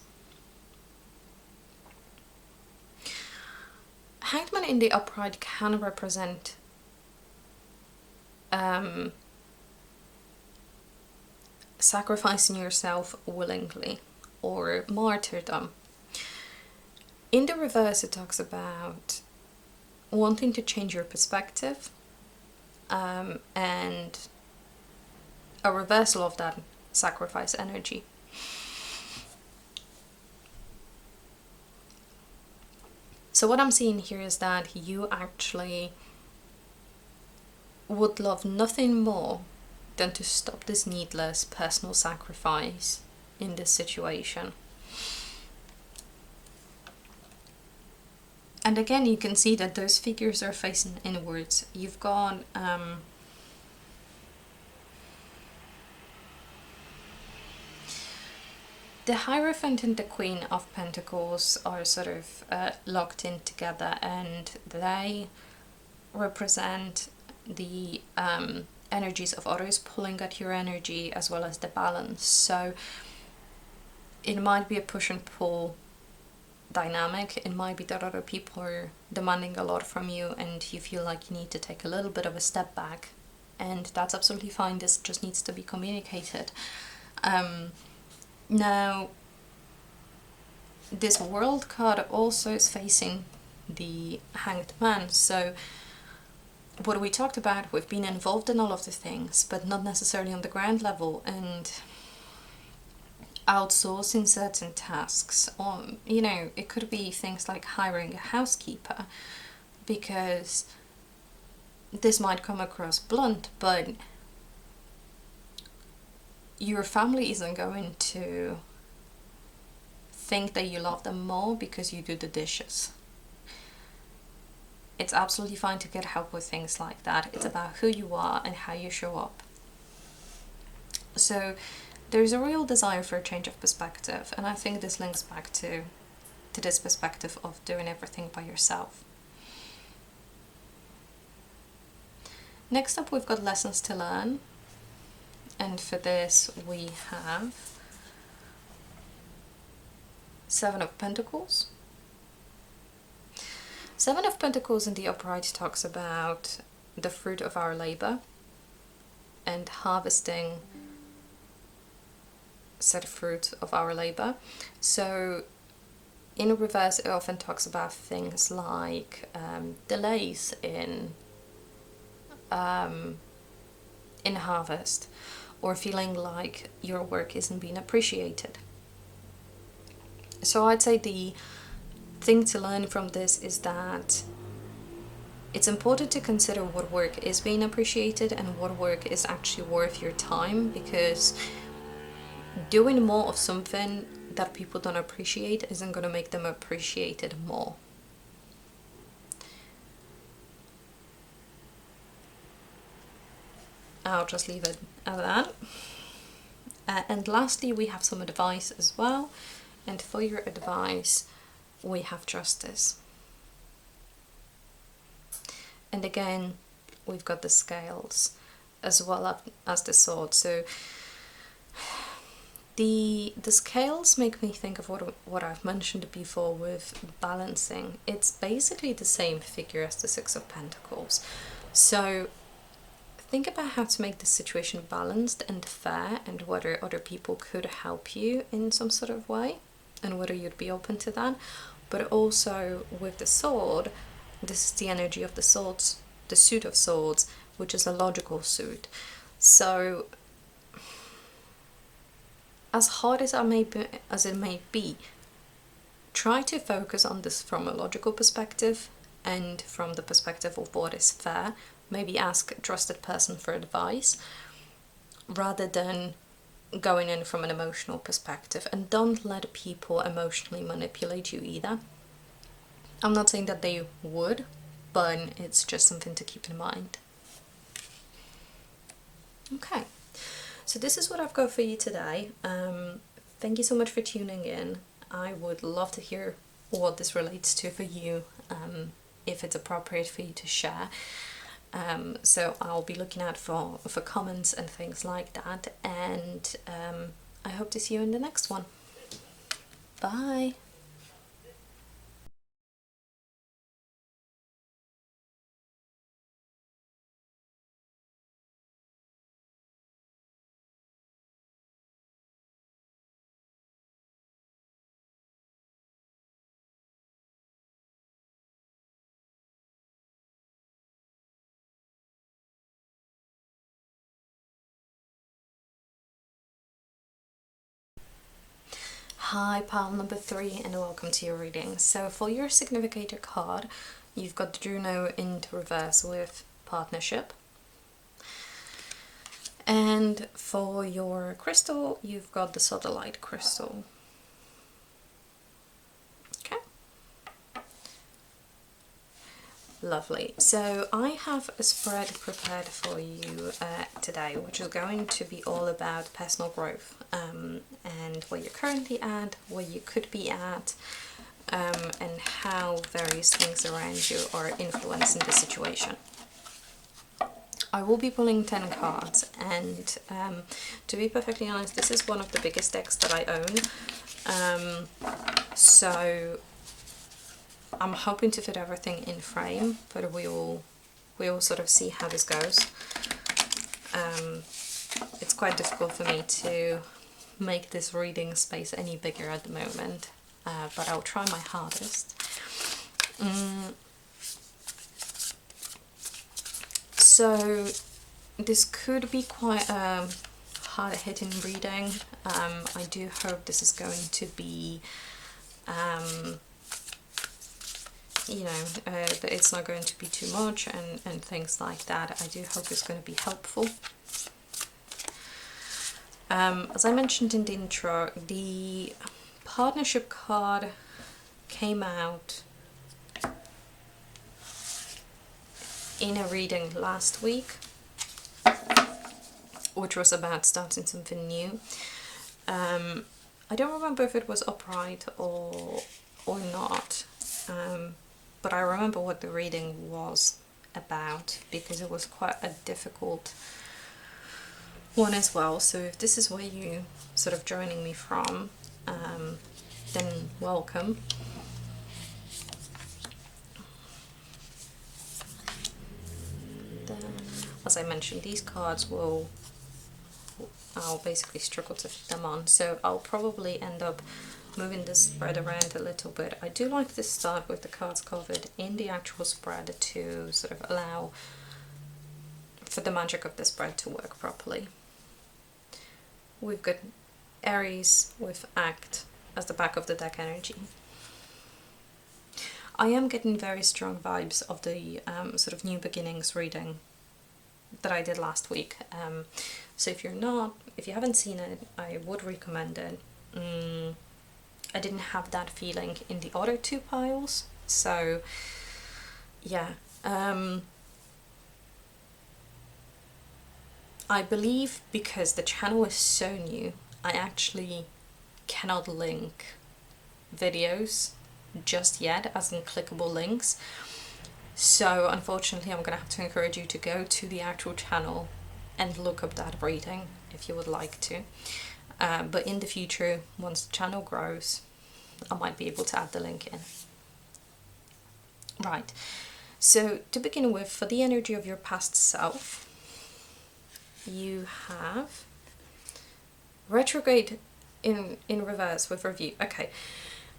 Hanged Man in the upright can represent sacrificing yourself willingly or martyrdom. In the reverse it talks about wanting to change your perspective, and a reversal of that sacrifice energy. So what I'm seeing here is that you actually would love nothing more than to stop this needless personal sacrifice in this situation. And again, you can see that those figures are facing inwards. You've got the Hierophant and the Queen of Pentacles are sort of locked in together, and they represent the energies of others pulling at your energy, as well as the balance. So it might be a push and pull dynamic. It might be that other people are demanding a lot from you and you feel like you need to take a little bit of a step back, and that's absolutely fine. This just needs to be communicated. Now this World card also is facing the Hanged Man. So what we talked about, we've been involved in all of the things, but not necessarily on the ground level, and outsourcing certain tasks, or you know, it could be things like hiring a housekeeper, because this might come across blunt, but your family isn't going to think that you love them more because you do the dishes. It's absolutely fine to get help with things like that. It's about who you are and how you show up. So there's a real desire for a change of perspective, and I think this links back to this perspective of doing everything by yourself. Next up, we've got lessons to learn, and for this we have Seven of Pentacles. Seven of Pentacles in the upright talks about the fruit of our labor and harvesting said fruit of our labor. So in reverse, it often talks about things like delays in harvest, or feeling like your work isn't being appreciated. So I'd say the thing to learn from this is that it's important to consider what work is being appreciated and what work is actually worth your time, because doing more of something that people don't appreciate isn't going to make them appreciate it more. I'll just leave it at that. And lastly, we have some advice as well. And for your advice, we have justice. And again, we've got the scales as well as the sword. So the scales make me think of what I've mentioned before with balancing. It's basically the same figure as the Six of Pentacles. So think about how to make the situation balanced and fair, and whether other people could help you in some sort of way, and whether you'd be open to that. But also with the sword, this is the energy of the swords, the suit of swords, which is a logical suit. So as hard as it may be, try to focus on this from a logical perspective and from the perspective of what is fair. Maybe ask a trusted person for advice rather than going in from an emotional perspective, and don't let people emotionally manipulate you either. I'm not saying that they would, but it's just something to keep in mind. Okay, so this is what I've got for you today. Thank you so much for tuning in. I would love to hear what this relates to for you, if it's appropriate for you to share. So I'll be looking out for comments and things like that, and I hope to see you in the next one. Bye! Hi, pile number 3, and welcome to your reading. So for your significator card, you've got the Juno into reverse with partnership. And for your crystal, you've got the Sodalite crystal. Okay. Lovely. So I have a spread prepared for you today, which is going to be all about personal growth and where you're currently at, where you could be at, and how various things around you are influencing the situation. I will be pulling 10 cards, and to be perfectly honest, this is one of the biggest decks that I own. So I'm hoping to fit everything in frame, but we will sort of see how this goes. It's quite difficult for me to make this reading space any bigger at the moment, but I'll try my hardest. So this could be quite a hard-hitting reading. I do hope this is going to be that it's not going to be too much and things like that. I do hope it's going to be helpful. As I mentioned in the intro, the partnership card came out in a reading last week, which was about starting something new. I don't remember if it was upright or not, but I remember what the reading was about because it was quite a difficult one as well. So if this is where you sort of joining me from, then welcome. As I mentioned, these cards I'll basically struggle to fit them on, so I'll probably end up moving this spread around a little bit. I do like to start with the cards covered in the actual spread to sort of allow for the magic of the spread to work properly. We've got Aries with Act as the back of the deck energy. I am getting very strong vibes of the sort of new beginnings reading that I did last week. So if you haven't seen it, I would recommend it. I didn't have that feeling in the other two piles, so yeah. I believe because the channel is so new, I actually cannot link videos just yet, as in clickable links. So unfortunately I'm gonna have to encourage you to go to the actual channel and look up that reading if you would like to. But in the future, once the channel grows, I might be able to add the link in. Right, so to begin with, for the energy of your past self, you have retrograde in reverse with review. Okay,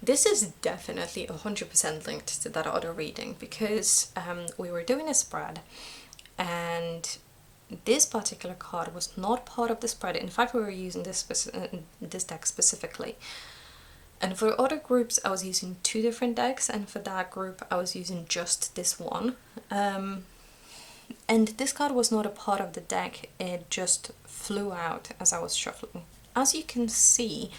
this is definitely 100% linked to that other reading because we were doing a spread and this particular card was not part of the spread. In fact, we were using this deck specifically. And for other groups, I was using two different decks, and for that group, I was using just this one. And this card was not a part of the deck, it just flew out as I was shuffling. As you can see,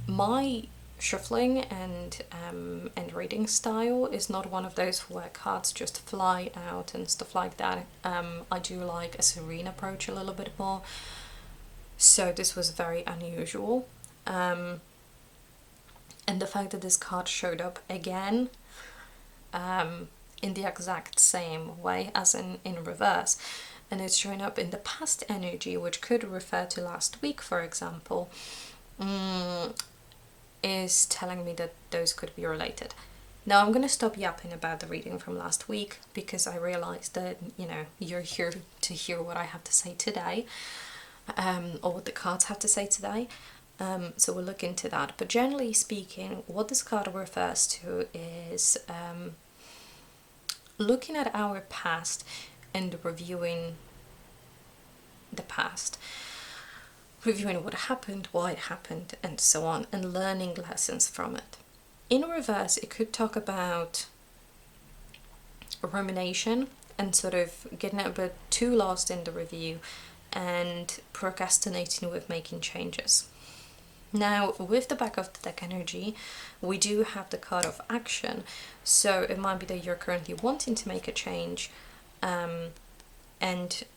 my shuffling and reading style is not one of those where cards just fly out and stuff like that. I do like a serene approach a little bit more, so this was very unusual. And the fact that this card showed up again in the exact same way as in reverse, and it's showing up in the past energy, which could refer to last week, for example, is telling me that those could be related. Now I'm going to stop yapping about the reading from last week because I realized that, you know, you're here to hear what I have to say today, or what the cards have to say today. So we'll look into that. But generally speaking, what this card refers to is looking at our past and reviewing the past. Reviewing what happened, why it happened, and so on, and learning lessons from it. In reverse, it could talk about rumination and sort of getting a bit too lost in the review and procrastinating with making changes. Now, with the back of the deck energy, we do have the card of action. So it might be that you're currently wanting to make a change, and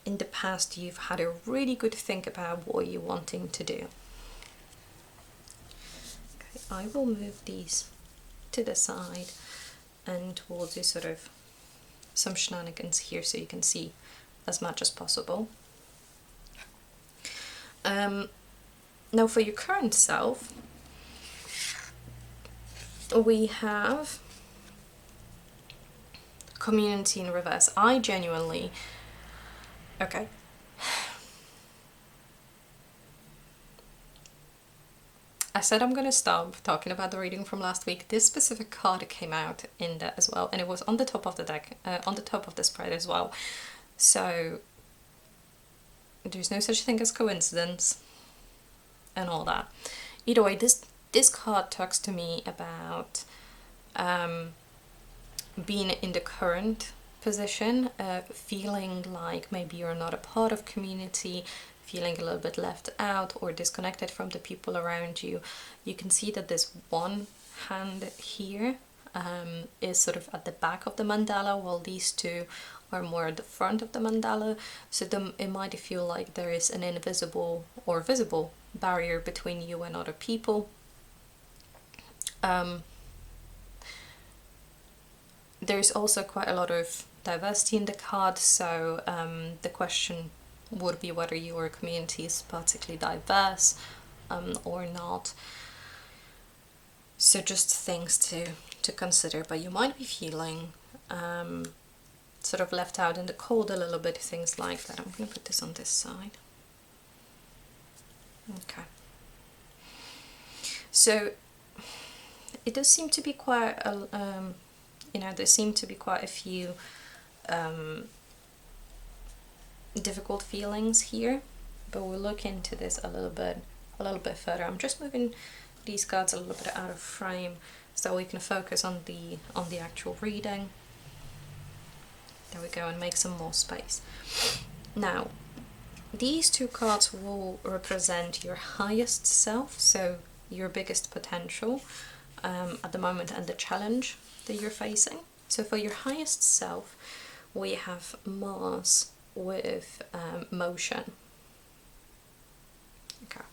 in the past you've had a really good think about what you're wanting to do. Okay, I will move these to the side and we'll do sort of some shenanigans here so you can see as much as possible. Now for your current self, we have community in reverse. I genuinely, okay. I said I'm gonna stop talking about the reading from last week. This specific card came out in that as well, and it was on the top of the deck, on the top of the spread as well. So there's no such thing as coincidence and all that. Either way, this card talks to me about being in the current position, feeling like maybe you're not a part of community, feeling a little bit left out or disconnected from the people around you. You can see that this one hand here is sort of at the back of the mandala, while these two are more at the front of the mandala. So it might feel like there is an invisible or visible barrier between you and other people. There's also quite a lot of diversity in the card, so the question would be whether your community is particularly diverse or not. So just things to consider, but you might be feeling sort of left out in the cold a little bit, things like that. I'm going to put this on this side. Okay. So it does seem to be quite a, there seem to be quite a few difficult feelings here, but we'll look into this a little bit further. I'm just moving these cards a little bit out of frame so we can focus on the actual reading. There we go, and make some more space. Now, these two cards will represent your highest self, so your biggest potential at the moment and the challenge that you're facing. So for your highest self, we have Mars with motion. Okay.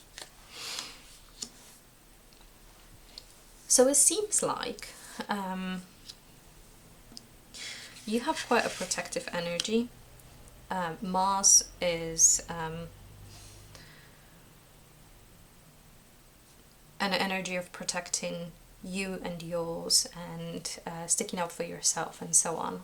So it seems like you have quite a protective energy. Mars is an energy of protecting you and yours and sticking up for yourself and so on.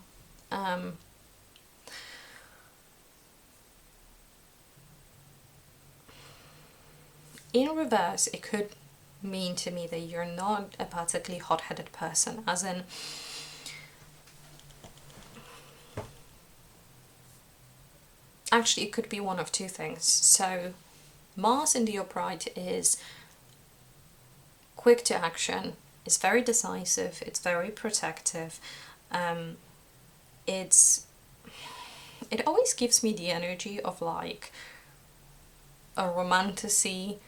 In reverse, it could mean to me that you're not a particularly hot-headed person, as in actually it could be one of two things. So Mars in the upright is quick to action, it's very decisive, it's very protective. It always gives me the energy of like a romantasy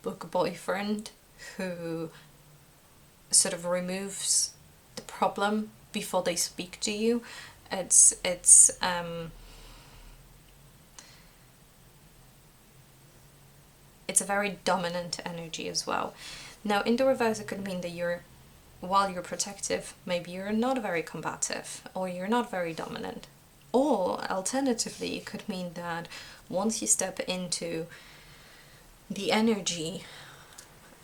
book boyfriend who sort of removes the problem before they speak to you. It's a very dominant energy as well. Now in the reverse, it could mean that while you're protective, maybe you're not very combative or you're not very dominant. Or alternatively, it could mean that once you step into the energy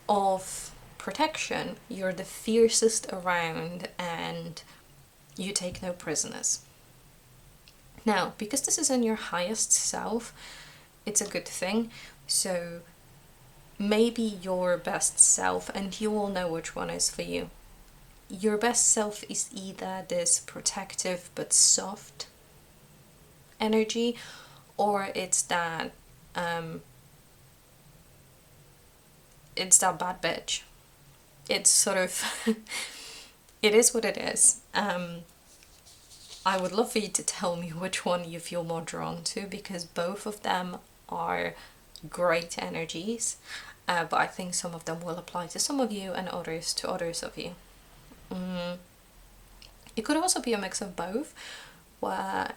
of protection, you're the fiercest around and you take no prisoners. Now, because this is in your highest self, it's a good thing. So maybe your best self, and you will know which one is for you. Your best self is either this protective but soft energy, or it's that bad bitch. It's sort of it is what it is. I would love for you to tell me which one you feel more drawn to, because both of them are great energies. but I think some of them will apply to some of you and others to others of you. It could also be a mix of both, where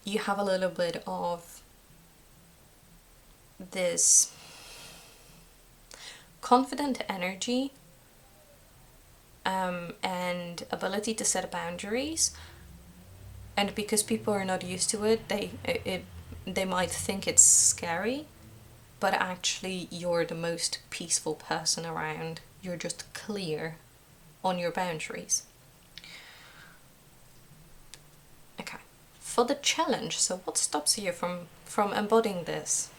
you have a little bit of this confident energy and ability to set boundaries, and because people are not used to it, they might think it's scary, but actually you're the most peaceful person around. You're just clear on your boundaries. Okay, for the challenge, so what stops you from embodying this?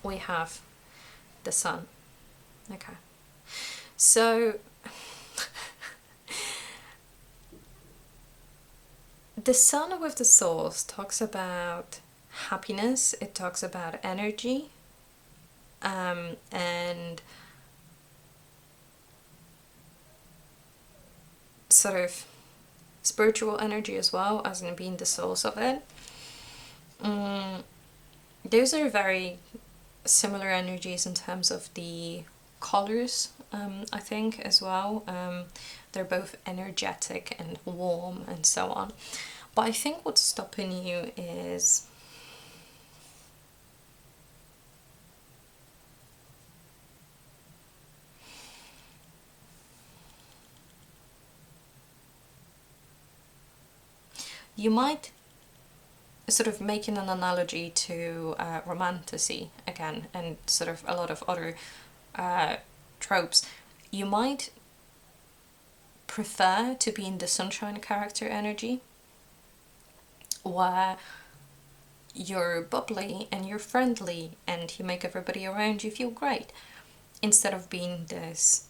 We have the sun. Okay, so the sun with the source talks about happiness, it talks about energy, and sort of spiritual energy as well, as in being the source of it. Those are very similar energies in terms of the colors, I think, as well. They're both energetic and warm and so on. But I think what's stopping you is you might, sort of making an analogy to romantasy again, and sort of a lot of other tropes, you might prefer to be in the sunshine character energy, where you're bubbly and you're friendly and you make everybody around you feel great, instead of being this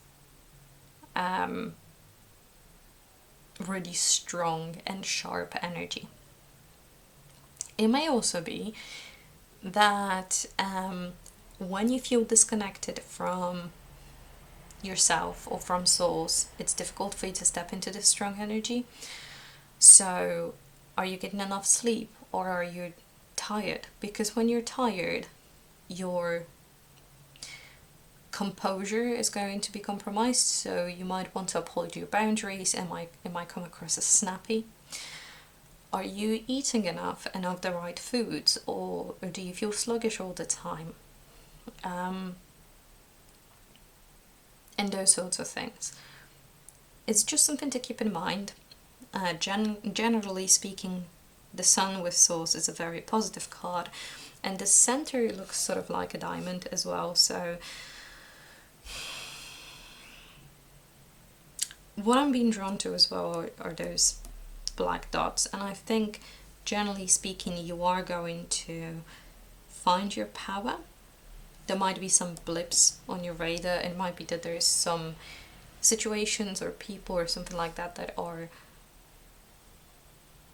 really strong and sharp energy. It may also be that when you feel disconnected from yourself or from source, it's difficult for you to step into this strong energy. So are you getting enough sleep, or are you tired? Because when you're tired, your composure is going to be compromised, so you might want to uphold your boundaries. It might come across as snappy. Are you eating enough and of the right foods, or do you feel sluggish all the time? And those sorts of things. It's just something to keep in mind. Generally speaking, the sun with source is a very positive card, and the center looks sort of like a diamond as well. So what I'm being drawn to as well are those black dots, and I think generally speaking you are going to find your power. There might be some blips on your radar. It might be that there's some situations or people or something like that that are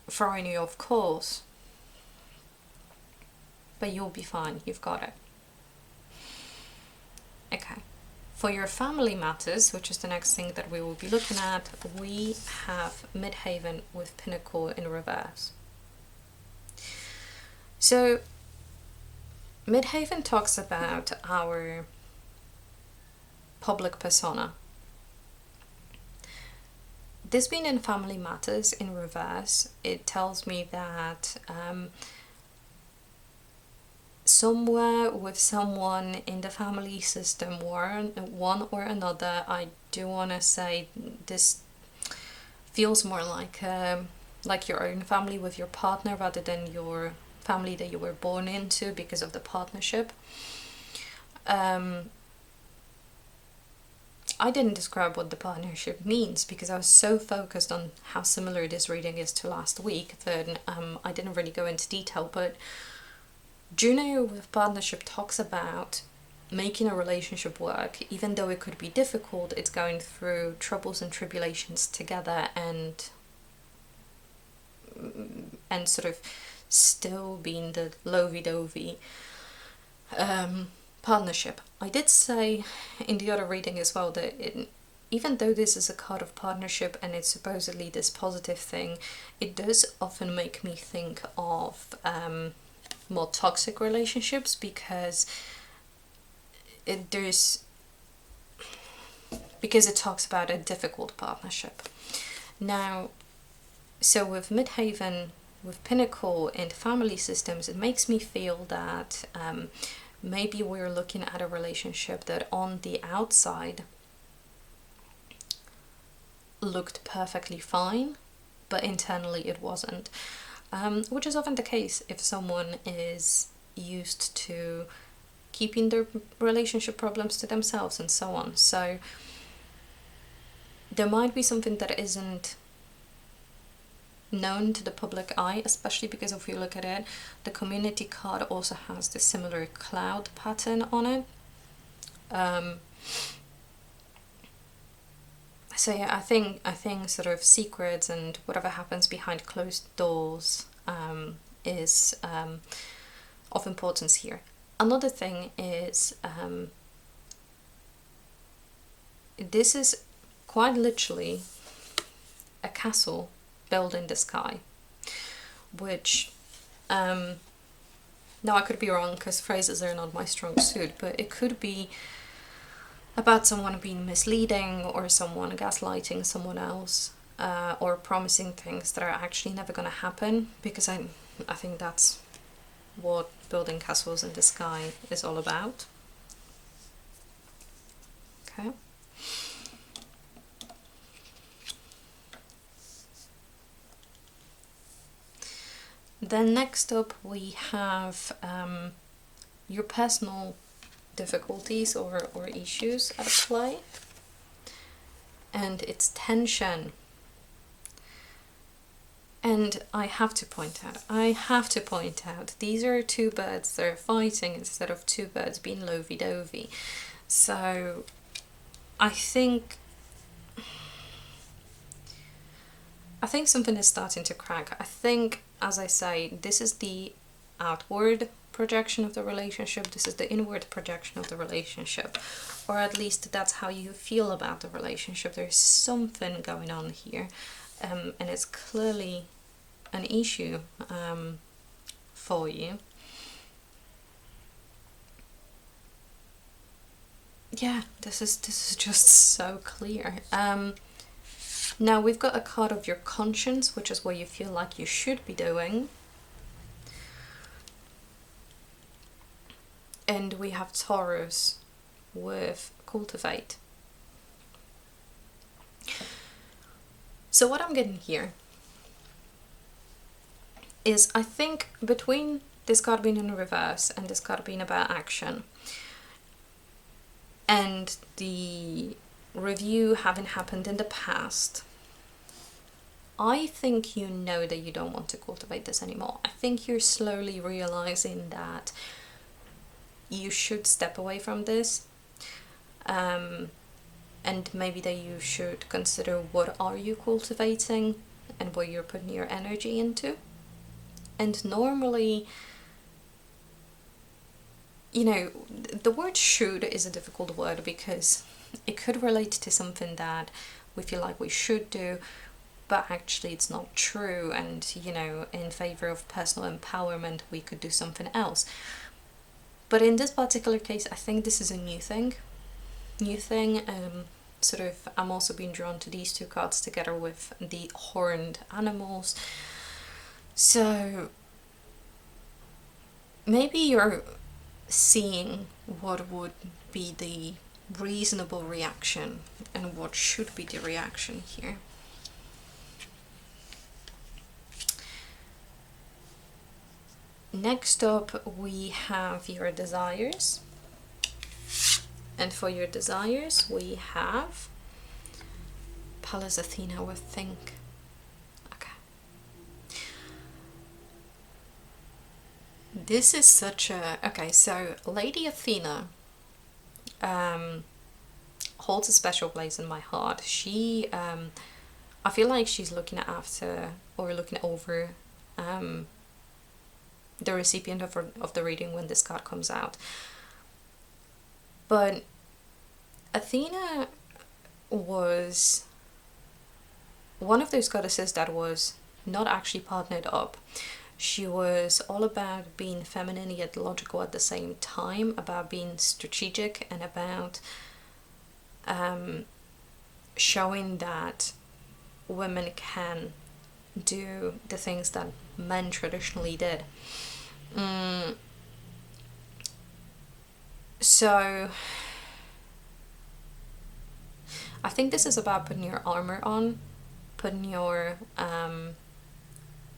throwing you off course, but you'll be fine. You've got it. Okay, for your family matters, which is the next thing that we will be looking at, we have Midhaven with Pinnacle in reverse. So Midhaven talks about our public persona. This being in family matters in reverse, it tells me that somewhere with someone in the family system, one or another, I do want to say this feels more like your own family with your partner rather than your family that you were born into because of the partnership. I didn't describe what the partnership means because I was so focused on how similar this reading is to last week that I didn't really go into detail, but Juno with partnership talks about making a relationship work. Even though it could be difficult, it's going through troubles and tribulations together and sort of still being the lovey-dovey partnership. I did say in the other reading as well that even though this is a card of partnership and it's supposedly this positive thing, it does often make me think of more toxic relationships, because there's, because it talks about a difficult partnership. Now, so with Midhaven, with Pinnacle and family systems, it makes me feel that maybe we're looking at a relationship that on the outside looked perfectly fine, but internally it wasn't. Which is often the case if someone is used to keeping their relationship problems to themselves and so on. So there might be something that isn't known to the public eye, especially because if you look at it, the community card also has the similar cloud pattern on it. So yeah, I think sort of secrets and whatever happens behind closed doors is of importance here. Another thing is this is quite literally a castle built in the sky, which now I could be wrong because phrases are not my strong suit, but it could be about someone being misleading or someone gaslighting someone else, or promising things that are actually never going to happen, because I think that's what building castles in the sky is all about. Okay. Then next up we have your personal difficulties or issues at play, and it's tension. And I have to point out, these are two birds that are fighting instead of two birds being lovey-dovey. So I think something is starting to crack. I think, as I say, this is the outward projection of the relationship, this is the inward projection of the relationship, or at least that's how you feel about the relationship. There's something going on here, and it's clearly an issue for you. Yeah, this is just so clear. Now we've got a card of your conscience, which is what you feel like you should be doing. And we have Taurus with cultivate. So what I'm getting here is, I think between this card being in reverse and this card being about action, and the review having happened in the past, I think you know that you don't want to cultivate this anymore. I think you're slowly realizing that you should step away from this, and maybe that you should consider what are you cultivating and what you're putting your energy into. And normally, you know, the word should is a difficult word because it could relate to something that we feel like we should do, but actually it's not true, and you know, in favor of personal empowerment we could do something else. But in this particular case, I think this is a new thing. Sort of, I'm also being drawn to these two cards together with the horned animals. So maybe you're seeing what would be the reasonable reaction and what should be the reaction here. Next up we have your desires, and for your desires we have Pallas Athena with think. Okay, this is such a, okay, so Lady Athena holds a special place in my heart. She I feel like she's looking after or looking over the recipient of the reading when this card comes out. But Athena was one of those goddesses that was not actually partnered up. She was all about being feminine yet logical at the same time, about being strategic, and about showing that women can do the things that men traditionally did. So I think this is about putting your armor on, putting your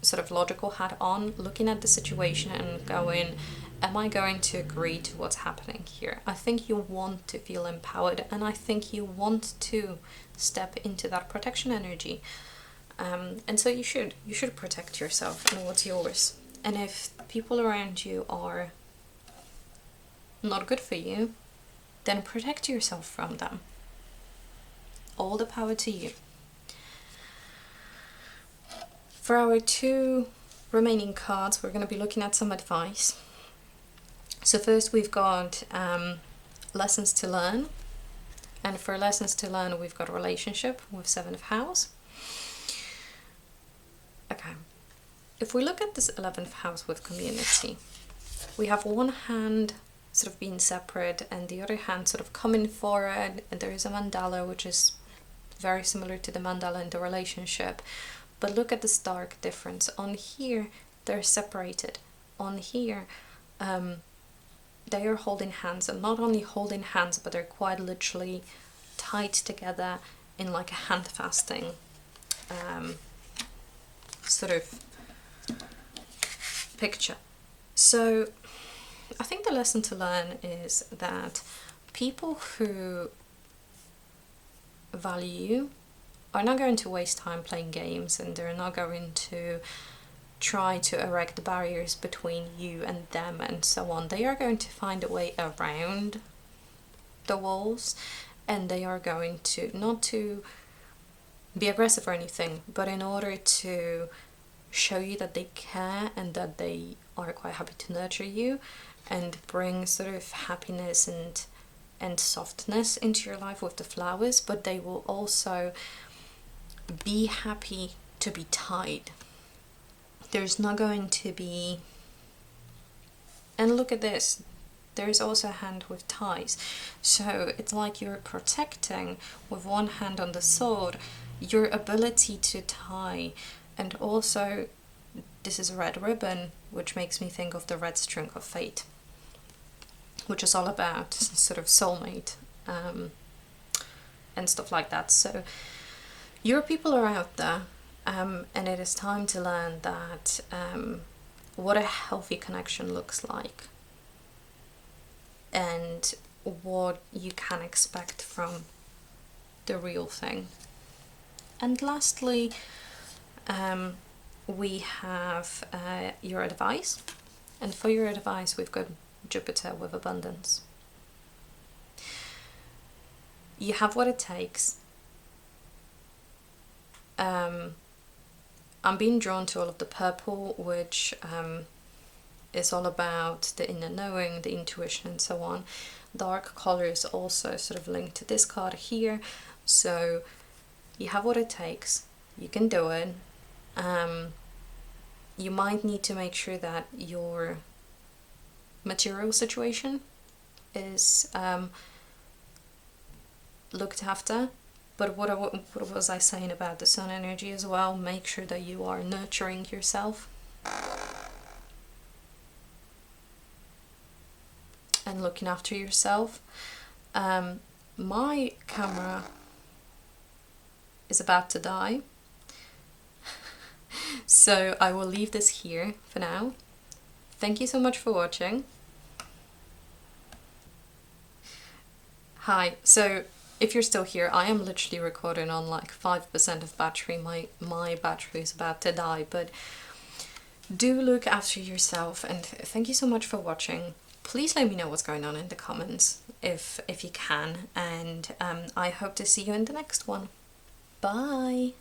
sort of logical hat on, looking at the situation and going, am I going to agree to what's happening here? I think you want to feel empowered, and I think you want to step into that protection energy. And so you should protect yourself and what's yours. And if people around you are not good for you, then protect yourself from them. All the power to you. For our 2 remaining cards, we're going to be looking at some advice. So first we've got lessons to learn. And for lessons to learn, we've got a relationship with 7 of house. Okay. If we look at this 11th house with community, we have one hand sort of being separate and the other hand sort of coming forward, and there is a mandala which is very similar to the mandala in the relationship. But look at the stark difference. On here, they're separated. On here, they are holding hands, and not only holding hands, but they're quite literally tied together in like a hand fasting sort of picture. So I think the lesson to learn is that people who value you are not going to waste time playing games, and they're not going to try to erect barriers between you and them and so on. They are going to find a way around the walls, and they are going to, not to be aggressive or anything, but in order to show you that they care and that they are quite happy to nurture you and bring sort of happiness and softness into your life with the flowers, but they will also be happy to be tied. There's not going to be, and look at this, there's also a hand with ties. So it's like you're protecting with one hand on the sword your ability to tie. And also this is a red ribbon, which makes me think of the red string of fate, which is all about sort of soulmate and stuff like that. So your people are out there, and it is time to learn that what a healthy connection looks like and what you can expect from the real thing. And lastly, we have your advice, and for your advice we've got Jupiter with abundance. You have what it takes. I'm being drawn to all of the purple, which is all about the inner knowing, the intuition and so on. Dark colors also sort of linked to this card here. So you have what it takes, you can do it. You might need to make sure that your material situation is looked after. But what was I saying about the sun energy as well? Make sure that you are nurturing yourself and looking after yourself. My camera is about to die, so I will leave this here for now. Thank you so much for watching. Hi, so if you're still here, I am literally recording on like 5% of battery. My battery is about to die, but do look after yourself, and thank you so much for watching. Please let me know what's going on in the comments if you can, and I hope to see you in the next one. Bye!